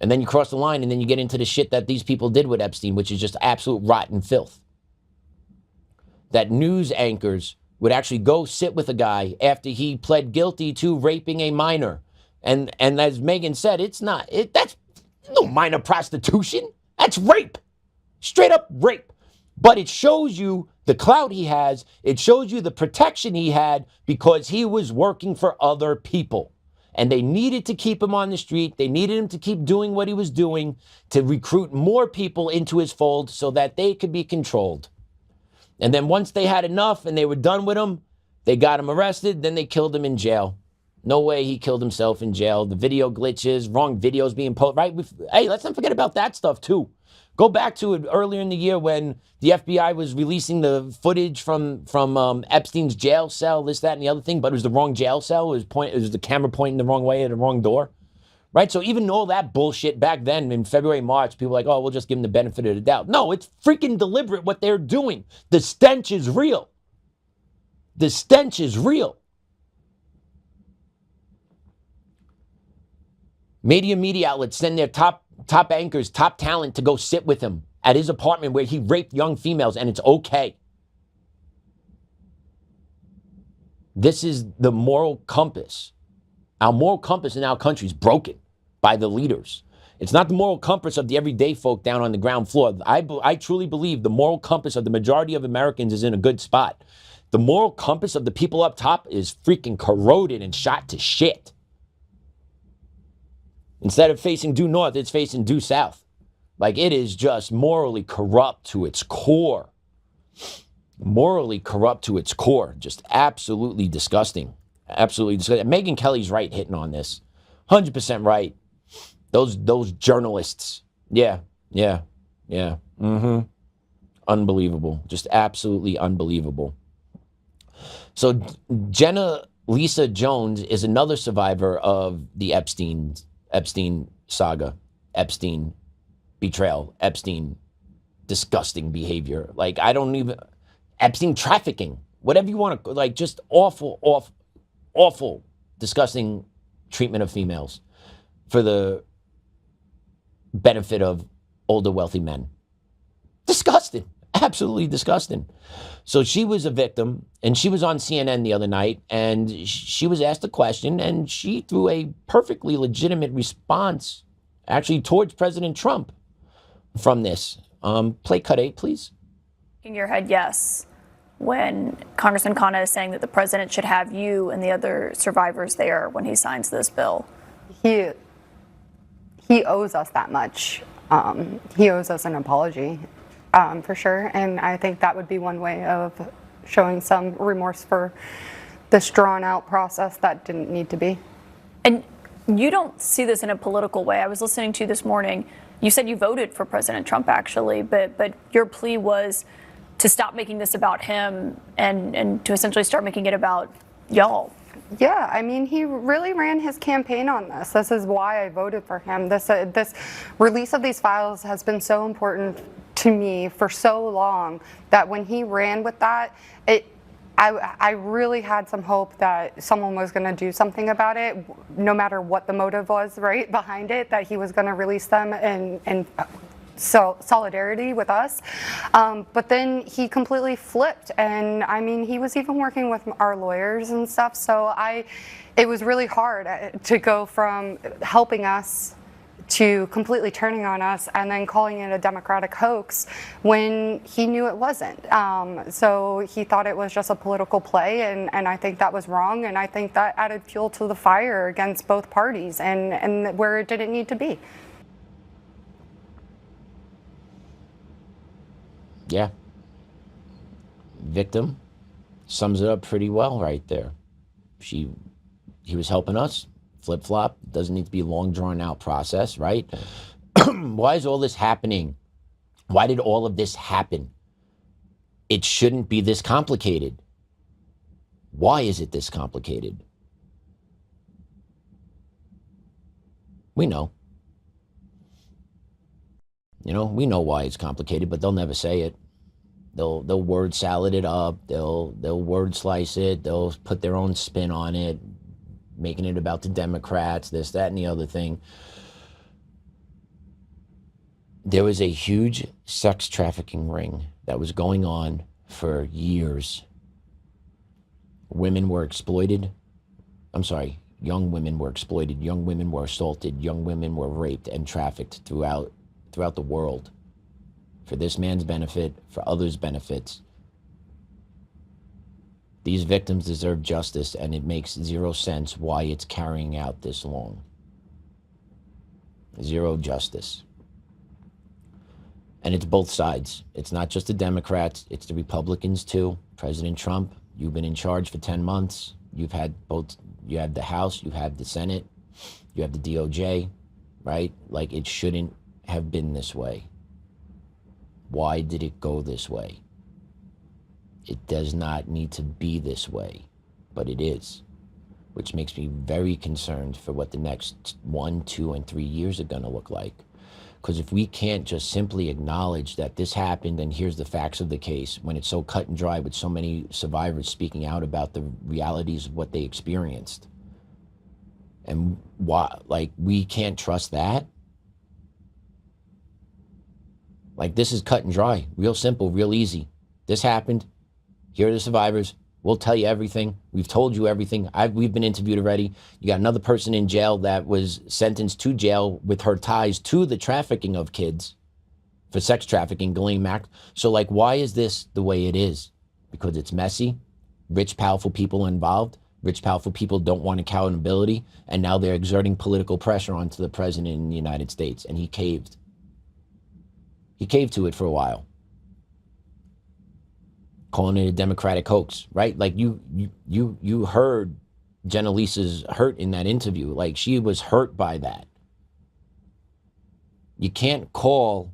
And then you cross the line, and then you get into the shit that these people did with Epstein, which is just absolute rotten filth. That news anchors would actually go sit with a guy after he pled guilty to raping a minor. And as Megyn said, that's no minor prostitution. That's rape. Straight up rape. But it shows you the clout he has. It shows you the protection he had because he was working for other people. And they needed to keep him on the street. They needed him to keep doing what he was doing to recruit more people into his fold so that they could be controlled. And then once they had enough and they were done with him, they got him arrested. Then they killed him in jail. No way he killed himself in jail. The video glitches, wrong videos being posted. Right? Hey, let's not forget about that stuff too. Go back to it earlier in the year when the FBI was releasing the footage from Epstein's jail cell, this, that, and the other thing, but it was the wrong jail cell. It was the camera pointing the wrong way at the wrong door, right? So even all that bullshit back then in February, March, people were like, oh, we'll just give them the benefit of the doubt. No, it's freaking deliberate what they're doing. The stench is real. The stench is real. Media outlets send their top anchors, top talent to go sit with him at his apartment where he raped young females, and it's okay. This is the moral compass. Our moral compass in our country is broken by the leaders. It's not the moral compass of the everyday folk down on the ground floor. I truly believe the moral compass of the majority of Americans is in a good spot. The moral compass of the people up top is freaking corroded and shot to shit. Instead of facing due north, it's facing due south. Like, it is just morally corrupt to its core. Morally corrupt to its core. Just absolutely disgusting. Absolutely disgusting. Megyn Kelly's right hitting on this. 100% right. Those journalists. Yeah. Unbelievable. Just absolutely unbelievable. So Jena-Lisa Jones is another survivor of the Epstein saga, Epstein betrayal, Epstein disgusting behavior. Like, Epstein trafficking, whatever you want to, like, just awful, disgusting treatment of females for the benefit of older, wealthy men. Disgusting. Absolutely disgusting. So she was a victim, and she was on CNN the other night, and she was asked a question, and she threw a perfectly legitimate response, actually, towards President Trump from this. Play cut 8, please. In your head, yes, when Congressman Khanna is saying that the president should have you and the other survivors there when he signs this bill. He owes us that much. He owes us an apology. For sure, and I think that would be one way of showing some remorse for this drawn-out process that didn't need to be. And you don't see this in a political way. I was listening to you this morning. You said you voted for President Trump, actually, but your plea was to stop making this about him and to essentially start making it about y'all. Yeah, I mean, he really ran his campaign on this. This is why I voted for him. This release of these files has been so important to me for so long that when he ran with that, I really had some hope that someone was going to do something about it, no matter what the motive was, right, behind it, that he was going to release them and so solidarity with us. But then he completely flipped, and I mean, he was even working with our lawyers and stuff. So it was really hard to go from helping us to completely turning on us and then calling it a Democratic hoax when he knew it wasn't. So he thought it was just a political play, and I think that was wrong, and I think that added fuel to the fire against both parties and where it didn't need to be. Yeah. Victim sums it up pretty well right there. He was helping us. Flip-flop. Doesn't need to be a long, drawn-out process, right? Why is all this happening? Why did all of this happen? It shouldn't be this complicated. Why is it this complicated? We know. You know, we know why it's complicated, but they'll never say it. They'll word salad it up. They'll word slice it. They'll put their own spin on it, making it about the Democrats, this, that, and the other thing. There was a huge sex trafficking ring that was going on for years. Women were exploited. I'm sorry, young women were exploited. Young women were assaulted. Young women were raped and trafficked throughout the world for this man's benefit, for others' benefits. These victims deserve justice, and it makes zero sense why it's carrying out this long. Zero justice. And it's both sides. It's not just the Democrats, it's the Republicans too. President Trump, you've been in charge for 10 months. You've had both, you have the House, you have the Senate, you have the DOJ, right? Like, it shouldn't have been this way. Why did it go this way? It does not need to be this way, but it is, which makes me very concerned for what the next 1, 2, and 3 years are going to look like. Because if we can't just simply acknowledge that this happened and here's the facts of the case, when it's so cut and dry with so many survivors speaking out about the realities of what they experienced, And why, like, we can't trust that? Like, this is cut and dry, real simple, real easy. This happened. Here are the survivors. We'll tell you everything. We've told you everything. We've been interviewed already. You got another person in jail that was sentenced to jail with her ties to the trafficking of kids for sex trafficking, Ghislaine Maxwell. So, like, why is this the way it is? Because it's messy. Rich, powerful people involved. Rich, powerful people don't want accountability. And now they're exerting political pressure onto the president in the United States. And he caved. He caved to it for a while. Calling it a Democratic hoax, right? Like you heard Jena-Lisa's hurt in that interview. Like, she was hurt by that. You can't call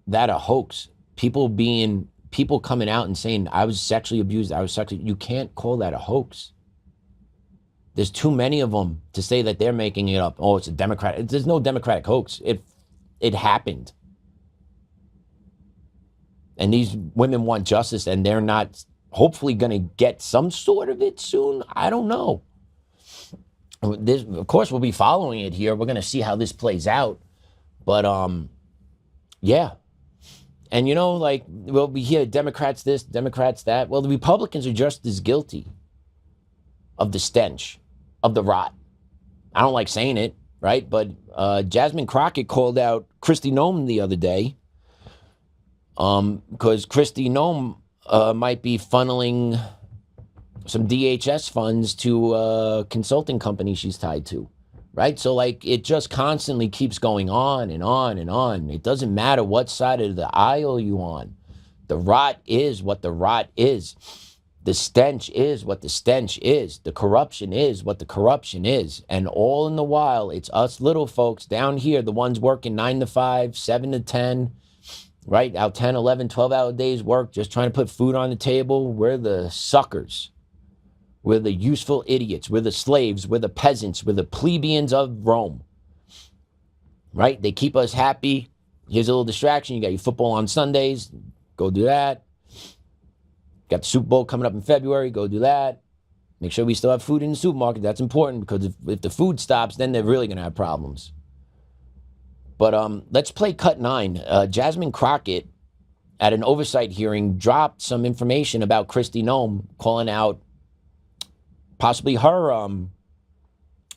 that a hoax. People coming out and saying, I was sexually abused, you can't call that a hoax. There's too many of them to say that they're making it up. Oh, it's a Democratic. There's no Democratic hoax. It happened. And these women want justice, and they're not hopefully going to get some sort of it soon. I don't know. Of course, we'll be following it here. We're going to see how this plays out. But, yeah. And, you know, like, well, we hear Democrats this, Democrats that. Well, the Republicans are just as guilty of the stench, of the rot. I don't like saying it, right? But Jasmine Crockett called out Kristi Noem the other day, because Kristi Noem might be funneling some DHS funds to a consulting company she's tied to, right? So, like, it just constantly keeps going on and on and on. It doesn't matter what side of the aisle you're on. The rot is what the rot is. The stench is what the stench is. The corruption is what the corruption is. And all in the while, it's us little folks down here, the ones working 9 to 5, 7 to 10, right? Out 10, 11, 12-hour days work, just trying to put food on the table. We're the suckers. We're the useful idiots. We're the slaves. We're the peasants. We're the plebeians of Rome, right? They keep us happy. Here's a little distraction. You got your football on Sundays. Go do that. Got the Super Bowl coming up in February. Go do that. Make sure we still have food in the supermarket. That's important, because if the food stops, then they're really going to have problems. But let's play cut 9. Jasmine Crockett, at an oversight hearing, dropped some information about Kristi Noem, calling out possibly her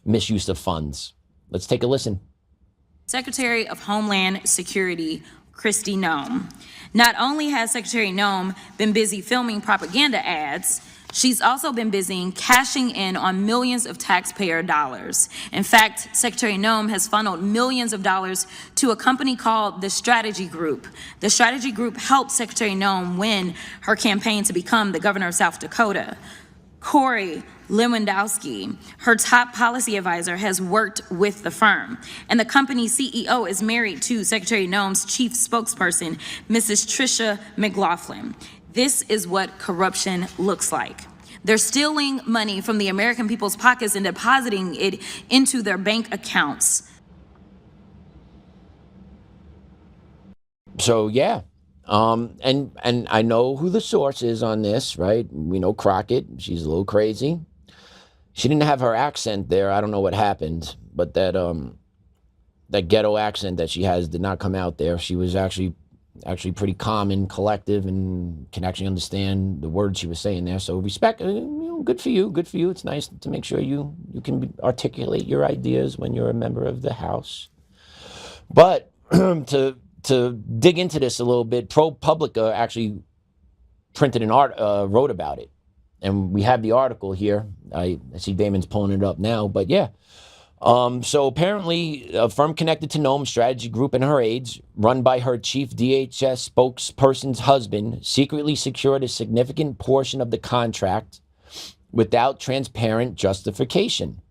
misuse of funds. Let's take a listen. Secretary of Homeland Security, Kristi Noem. Not only has Secretary Noem been busy filming propaganda ads, she's also been busy cashing in on millions of taxpayer dollars. In fact, Secretary Noem has funneled millions of dollars to a company called the Strategy Group. The Strategy Group helped Secretary Noem win her campaign to become the governor of South Dakota. Corey Lewandowski, her top policy advisor, has worked with the firm. And the company's CEO is married to Secretary Noem's chief spokesperson, Mrs. Tricia McLaughlin. This is what corruption looks like. They're stealing money from the American people's pockets and depositing it into their bank accounts. So, yeah. And I know who the source is on this, right? We know Crockett. She's a little crazy. She didn't have her accent there. I don't know what happened, but that ghetto accent that she has did not come out there. She was actually pretty calm and collective, and can actually understand the words she was saying there. So respect, good for you, good for you. It's nice to make sure you can articulate your ideas when you're a member of the House. But to dig into this a little bit, ProPublica actually printed an wrote about it. And we have the article here. I see Damon's pulling it up now, but yeah. So apparently a firm connected to Noem Strategy Group and her aides, run by her chief DHS spokesperson's husband, secretly secured a significant portion of the contract without transparent justification.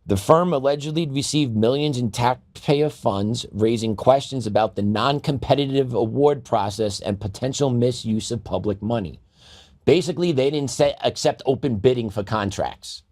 The firm allegedly received millions in taxpayer funds, raising questions about the non-competitive award process and potential misuse of public money. Basically, they didn't accept open bidding for contracts.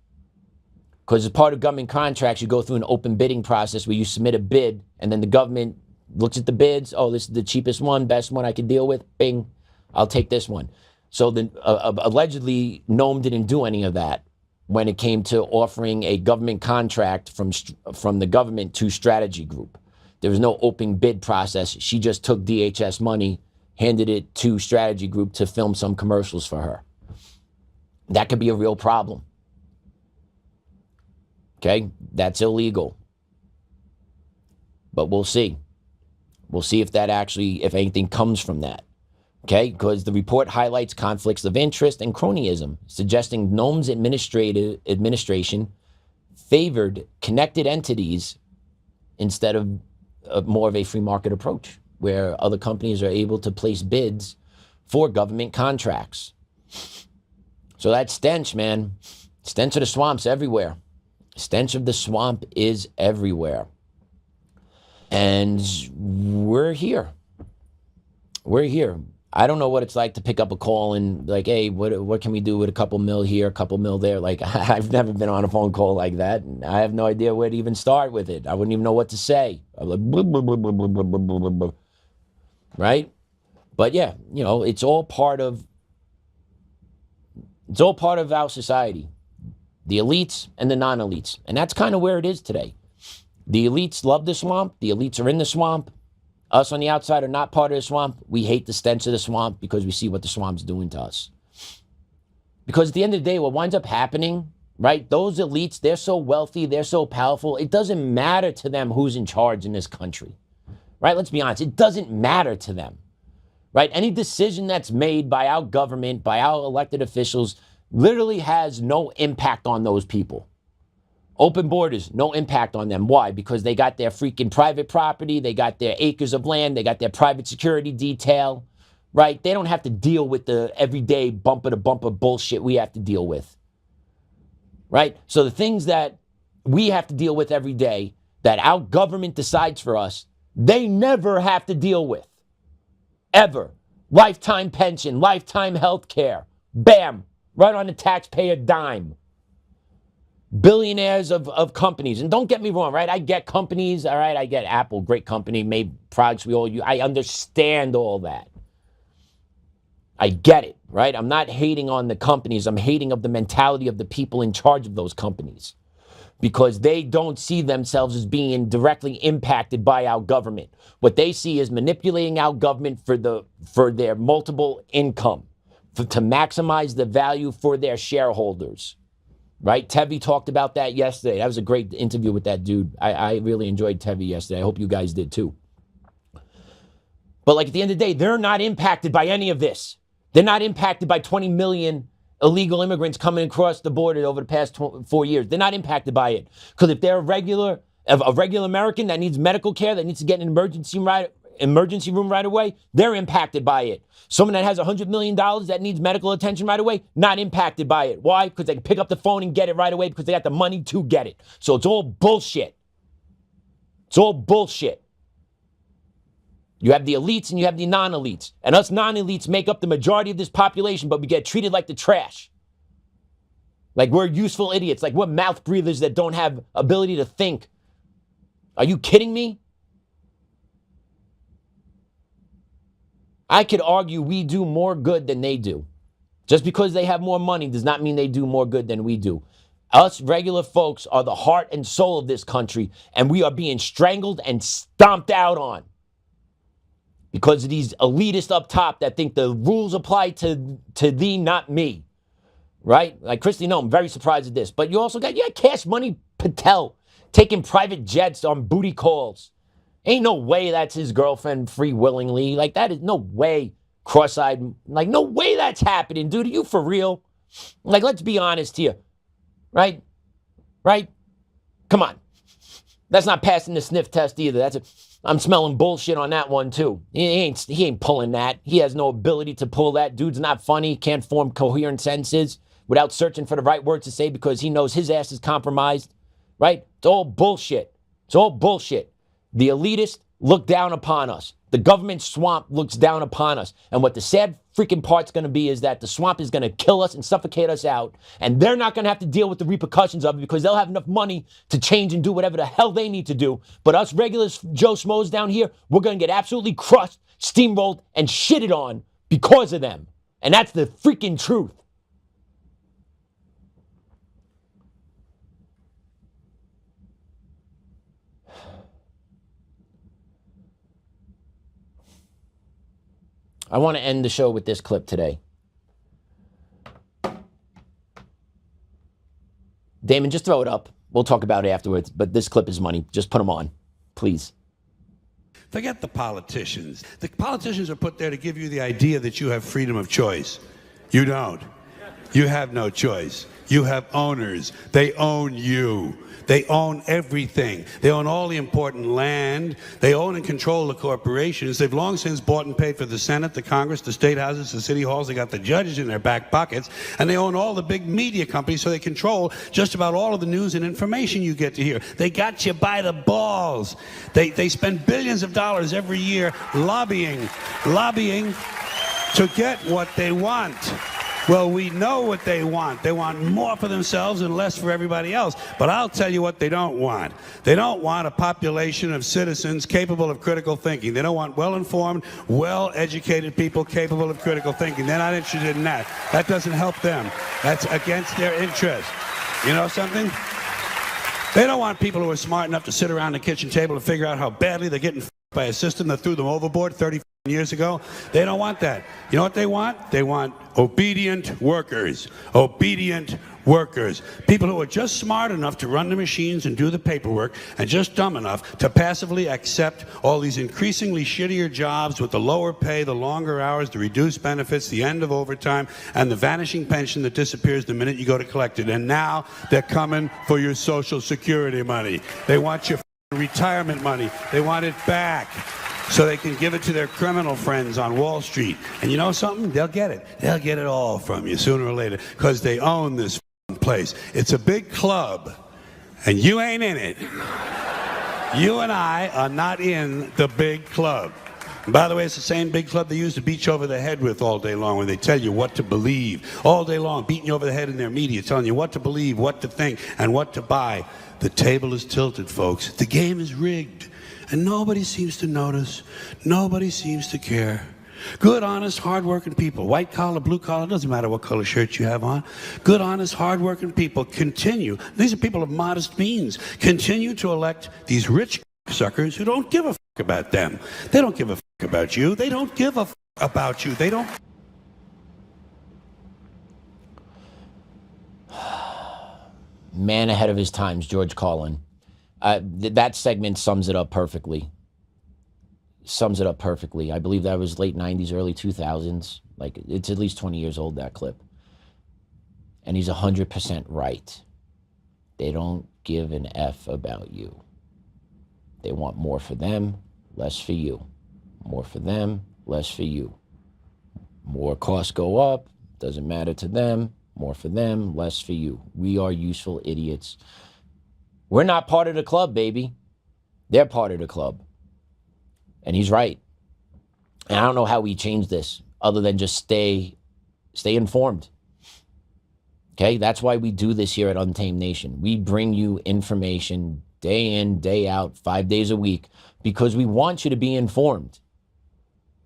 Because as part of government contracts, you go through an open bidding process where you submit a bid, and then the government looks at the bids. Oh, this is the cheapest one, best one I can deal with. Bing, I'll take this one. So allegedly, Noem didn't do any of that when it came to offering a government contract from the government to Strategy Group. There was no open bid process. She just took DHS money, handed it to Strategy Group to film some commercials for her. That could be a real problem. Okay, that's illegal. But we'll see. We'll see if that actually, if anything comes from that. Okay, because the report highlights conflicts of interest and cronyism, suggesting Nome's administration favored connected entities instead of more of a free market approach, where other companies are able to place bids for government contracts. So that's stench, man. Stench of the swamp's everywhere. Stench of the swamp is everywhere. And we're here. We're here. I don't know what it's like to pick up a call and like, hey, what can we do with a couple mil here, a couple mil there? Like, I've never been on a phone call like that. I have no idea where to even start with it. I wouldn't even know what to say. I'm like, blah, blah, blah, blah, blah, blah, blah, blah. Right? But yeah, you know, it's all part of our society. The elites and the non-elites. And that's kind of where it is today. The elites love the swamp. The elites are in the swamp. Us on the outside are not part of the swamp. We hate the stench of the swamp because we see what the swamp's doing to us. Because at the end of the day, what winds up happening, right? Those elites, they're so wealthy, they're so powerful. It doesn't matter to them who's in charge in this country, right? Let's be honest. It doesn't matter to them, right? Any decision that's made by our government, by our elected officials, literally has no impact on those people. Open borders, no impact on them. Why? Because they got their freaking private property, they got their acres of land, they got their private security detail, right? They don't have to deal with the everyday bumper-to-bumper bullshit we have to deal with, right? So the things that we have to deal with every day, that our government decides for us, they never have to deal with, ever. Lifetime pension, lifetime health care, bam, right on the taxpayer dime. Billionaires of companies. And don't get me wrong, right? I get companies, all right? I get Apple, great company, made products we all use. I understand all that. I get it, right? I'm not hating on the companies. I'm hating of the mentality of the people in charge of those companies, because they don't see themselves as being directly impacted by our government. What they see is manipulating our government for their multiple income, to maximize the value for their shareholders. Right? Tevi talked about that yesterday. That was a great interview with that dude. I really enjoyed Tevi yesterday. I hope you guys did too. But like at the end of the day, they're not impacted by any of this. They're not impacted by 20 million illegal immigrants coming across the border over the past 4 years. They're not impacted by it. Because if they're a regular American that needs medical care, that needs to get an emergency room right away, they're impacted by it. Someone that has $100 million that needs medical attention right away, not impacted by it. Why? Because they can pick up the phone and get it right away because they got the money to get it. So it's all bullshit. It's all bullshit. You have the elites and you have the non-elites. And us non-elites make up the majority of this population, but we get treated like the trash. Like we're useful idiots. Like we're mouth breathers that don't have ability to think. Are you kidding me? I could argue we do more good than they do. Just because they have more money does not mean they do more good than we do. Us regular folks are the heart and soul of this country, and we are being strangled and stomped out on because of these elitists up top that think the rules apply to thee, not me. Right? Like Christy, no, I'm very surprised at this. But you also got, Cash Money Patel taking private jets on booty calls. Ain't no way that's his girlfriend free willingly. Like, that is no way cross-eyed. Like, no way that's happening, dude. Are you for real? Like, let's be honest here. Right? Right? Come on. That's not passing the sniff test either. I'm smelling bullshit on that one, too. He ain't pulling that. He has no ability to pull that. Dude's not funny. Can't form coherent sentences without searching for the right words to say because he knows his ass is compromised. Right? It's all bullshit. It's all bullshit. The elitists look down upon us. The government swamp looks down upon us. And what the sad freaking part's going to be is that the swamp is going to kill us and suffocate us out. And they're not going to have to deal with the repercussions of it because they'll have enough money to change and do whatever the hell they need to do. But us regular Joe Schmoes down here, we're going to get absolutely crushed, steamrolled, and shitted on because of them. And that's the freaking truth. I want to end the show with this clip today. Damon, just throw it up. We'll talk about it afterwards, but this clip is money. Just put them on, please. Forget the politicians. The politicians are put there to give you the idea that you have freedom of choice. You don't. You have no choice. You have owners. They own you. They own everything. They own all the important land. They own and control the corporations. They've long since bought and paid for the Senate, the Congress, the state houses, the city halls. They got the judges in their back pockets. And they own all the big media companies, so they control just about all of the news and information you get to hear. They got you by the balls. They spend billions of dollars every year lobbying to get what they want. Well, we know what they want. They want more for themselves and less for everybody else. But I'll tell you what they don't want. They don't want a population of citizens capable of critical thinking. They don't want well-informed, well-educated people capable of critical thinking. They're not interested in that. That doesn't help them. That's against their interest. You know something? They don't want people who are smart enough to sit around the kitchen table and figure out how badly they're getting by a system that threw them overboard 30 years ago. They don't want that. You know what they want? They want obedient workers. Obedient workers. People who are just smart enough to run the machines and do the paperwork, and just dumb enough to passively accept all these increasingly shittier jobs with the lower pay, the longer hours, the reduced benefits, the end of overtime, and the vanishing pension that disappears the minute you go to collect it. And now they're coming for your Social Security money. They want your retirement money. They want it back so they can give it to their criminal friends on Wall Street. And you know something? They'll get it. They'll get it all from you sooner or later because they own this place. It's a big club, and you ain't in it. You and I are not in the big club. And by the way, it's the same big club they used to beat you over the head with all day long when they tell you what to believe. All day long, beating you over the head in their media, telling you what to believe, what to think, and what to buy. The table is tilted, folks. The game is rigged. And nobody seems to notice. Nobody seems to care. Good, honest, hard-working people, white collar, blue collar, doesn't matter what color shirt you have on. Good, honest, hard-working people continue. These are people of modest means. Continue to elect these rich suckers who don't give a fuck about them. They don't give a fuck about you. They don't give a fuck about you. They don't. Man ahead of his times, George Carlin. That segment sums it up perfectly. I believe that was late 90s, early 2000s. Like, it's at least 20 years old, that clip. And he's 100% right. They don't give an F about you. They want more for them, less for you. More for them, less for you. More costs go up, doesn't matter to them. More for them, less for you. We are useful idiots. We're not part of the club, baby. They're part of the club. And he's right. And I don't know how we change this other than just stay informed. Okay? That's why we do this here at Untamed Nation. We bring you information day in, day out, 5 days a week, because we want you to be informed.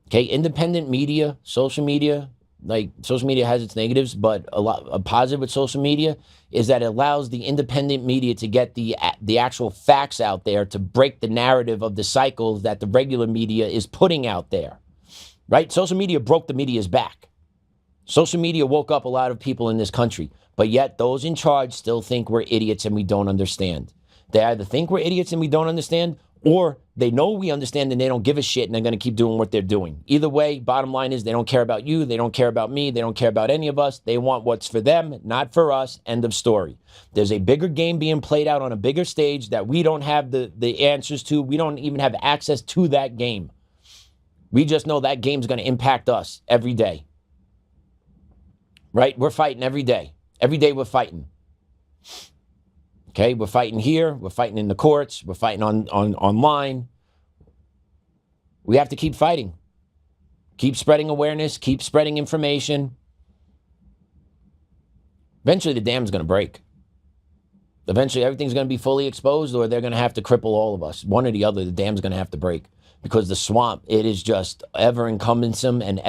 Okay? Independent media, social media, like social media has its negatives, but a positive with social media is that it allows the independent media to get the actual facts out there to break the narrative of the cycles that the regular media is putting out there, right? Social media broke the media's back. Social media woke up a lot of people in this country, but yet those in charge still think we're idiots and we don't understand. They either think we're idiots and we don't understand, or they know we understand and they don't give a shit and they're going to keep doing what they're doing. Either way, bottom line is they don't care about you. They don't care about me. They don't care about any of us. They want what's for them, not for us. End of story. There's a bigger game being played out on a bigger stage that we don't have the answers to. We don't even have access to that game. We just know that game's going to impact us every day. Right? We're fighting every day. Every day we're fighting. Okay, we're fighting here, we're fighting in the courts, we're fighting online. We have to keep fighting. Keep spreading awareness, keep spreading information. Eventually the dam's going to break. Eventually everything's going to be fully exposed, or they're going to have to cripple all of us. One or the other, the dam's going to have to break. Because the swamp, it is just ever encumbersome, and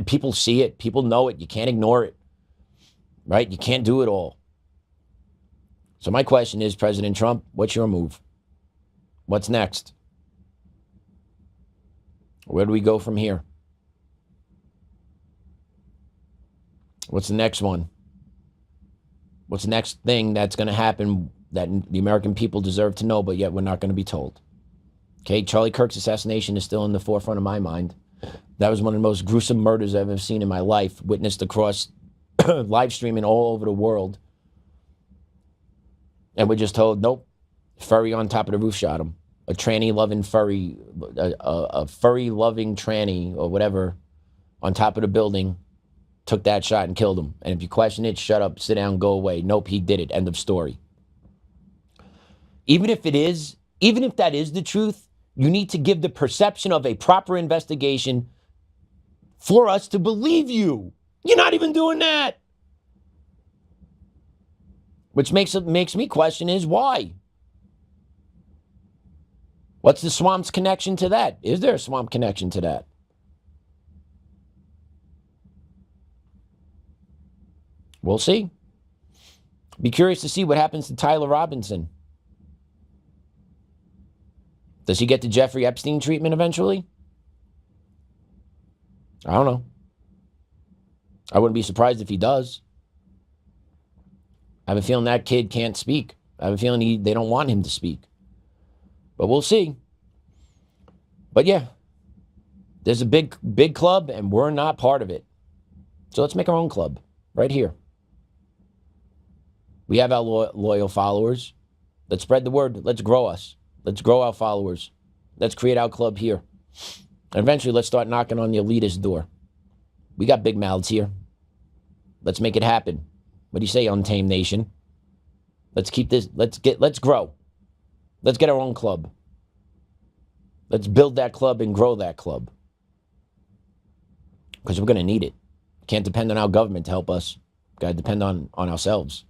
people see it, people know it, you can't ignore it. Right? You can't do it all. So my question is, President Trump, what's your move? What's next? Where do we go from here? What's the next one? What's the next thing that's going to happen that the American people deserve to know, but yet we're not going to be told? Okay, Charlie Kirk's assassination is still in the forefront of my mind. That was one of the most gruesome murders I've ever seen in my life, witnessed across live streaming all over the world. And we're just told, nope, furry on top of the roof shot him. A tranny-loving furry, a furry-loving tranny or whatever on top of the building took that shot and killed him. And if you question it, shut up, sit down, go away. Nope, he did it. End of story. Even if that is the truth, you need to give the perception of a proper investigation for us to believe you. You're not even doing that. Which makes me question is why? What's the swamp's connection to that? Is there a swamp connection to that? We'll see. Be curious to see what happens to Tyler Robinson. Does he get the Jeffrey Epstein treatment eventually? I don't know. I wouldn't be surprised if he does. I have a feeling that kid can't speak. I have a feeling they don't want him to speak. But we'll see. But yeah, there's a big club and we're not part of it. So let's make our own club right here. We have our loyal followers. Let's spread the word. Let's grow us. Let's grow our followers. Let's create our club here. And eventually, let's start knocking on the elitist door. We got big mouths here. Let's make it happen. What do you say, Untamed Nation? Let's keep this. Let's grow. Let's get our own club. Let's build that club and grow that club. Because we're going to need it. Can't depend on our government to help us. Got to depend on ourselves.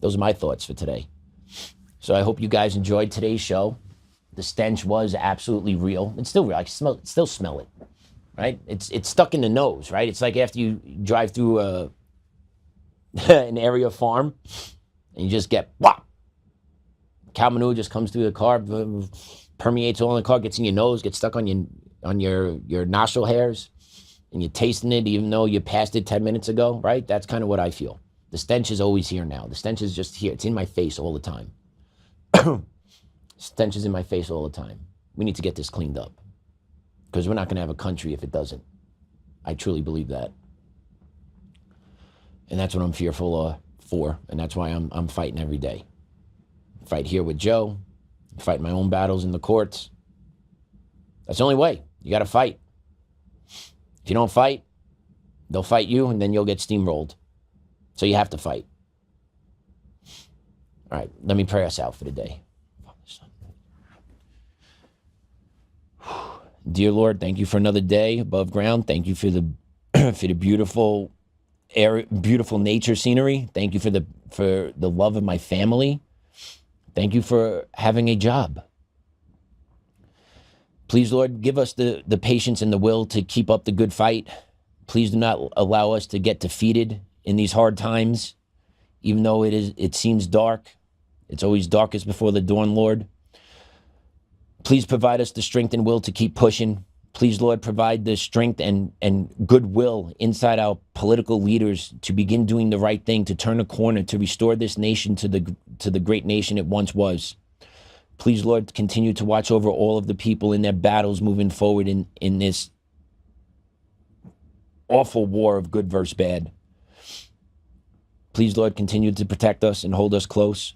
Those are my thoughts for today. So I hope you guys enjoyed today's show. The stench was absolutely real. It's still real. I can still smell it, right? It's stuck in the nose, right? It's like after you drive through an area farm and you just get whop. Cow manure just comes through the car, permeates all in the car, gets in your nose, gets stuck on your nostril hairs, and you're tasting it even though you passed it 10 minutes ago, right? That's kind of what I feel. The stench is always here now. The stench is just here. It's in my face all the time. Stench is in my face all the time. We need to get this cleaned up because we're not going to have a country if it doesn't. I truly believe that. And that's what I'm fearful for. And that's why I'm fighting every day. Fight here with Joe. Fight my own battles in the courts. That's the only way. You got to fight. If you don't fight, they'll fight you and then you'll get steamrolled. So you have to fight. All right, let me pray us out for the day. Dear Lord, thank you for another day above ground. Thank you for the for the beautiful air, beautiful nature scenery. Thank you for the love of my family. Thank you for having a job. Please, Lord, give us the patience and the will to keep up the good fight. Please do not allow us to get defeated in these hard times, even though it seems dark. It's always darkest before the dawn, Lord. Please provide us the strength and will to keep pushing. Please, Lord, provide the strength and goodwill inside our political leaders to begin doing the right thing, to turn a corner, to restore this nation to the great nation it once was. Please, Lord, continue to watch over all of the people in their battles moving forward in this awful war of good versus bad. Please, Lord, continue to protect us and hold us close.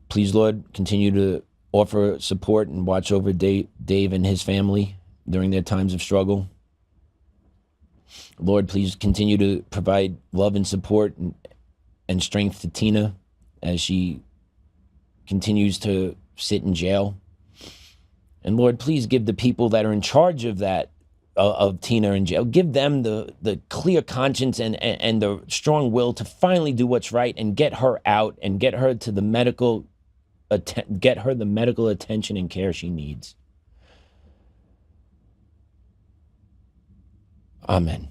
Please, Lord, continue to offer support and watch over Dave and his family during their times of struggle. Lord, please continue to provide love and support and strength to Tina as she continues to sit in jail. And Lord, please give the people that are in charge of that, of Tina in jail, give them the clear conscience and the strong will to finally do what's right and get her out and get her to the medical attention and care she needs. Amen.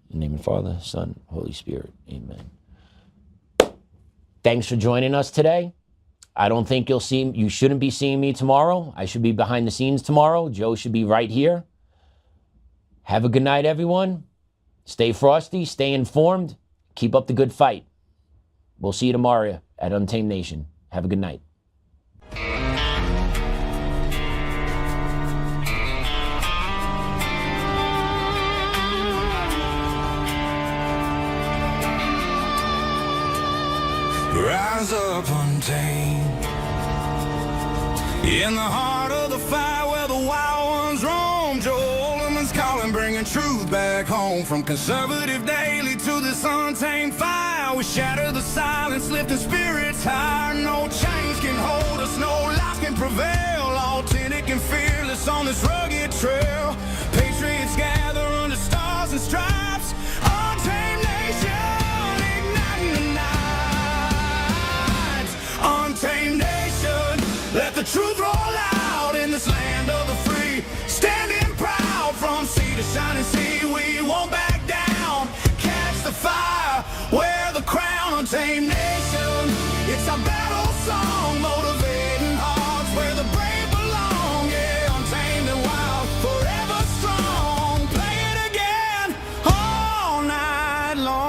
In the name of the Father, Son, Holy Spirit. Amen. Thanks for joining us today. I don't think you shouldn't be seeing me tomorrow. I should be behind the scenes tomorrow. Joe should be right here. Have a good night, everyone. Stay frosty, stay informed, keep up the good fight. We'll see you tomorrow at Untamed Nation. Have a good night. Rise up untamed, in the heart of the fire where the wild ones roam. Joe Oltmann's calling, bringing truth back home. From conservative daily to this untamed fire, we shatter the silence, lifting spirits higher. No chains can hold us, no lies can prevail. Authentic and fearless on this rugged trail. Patriots gather under stars and stripes. Untamed nation, igniting the night. Untamed nation, let the truth roll out in this land of the free. Standing proud from sea to shining sea, we won't back down. Catch the fire, wear the crown. Untamed nation, it's our battle song, motivating hearts where the brave belong. Yeah, untamed and wild, forever strong. Play it again all night long.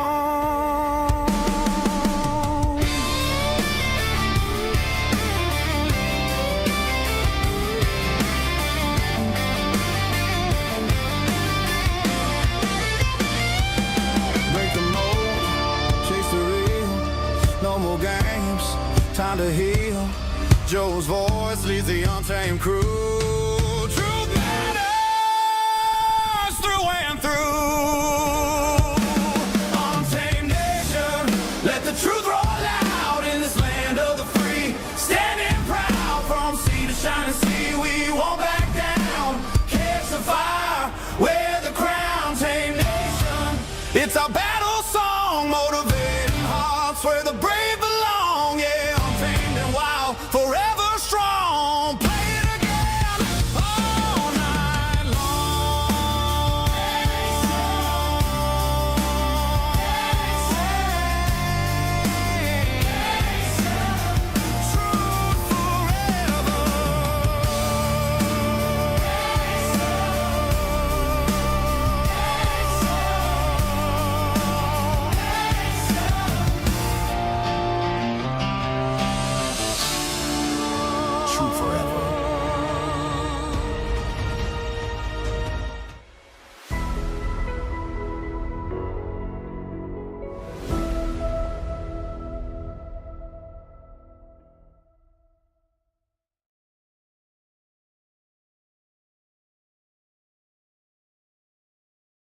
Break the mold, chase the real, no more games, time to heal. Joe's voice leads the untamed crew. Truth matters through and through. Untamed nation, let the truth roll out in this land of the free. Standing proud from sea to shining sea, we won't back down. Catch the fire, wear the crown. Untamed nation, it's our battle song, motivating hearts where the brave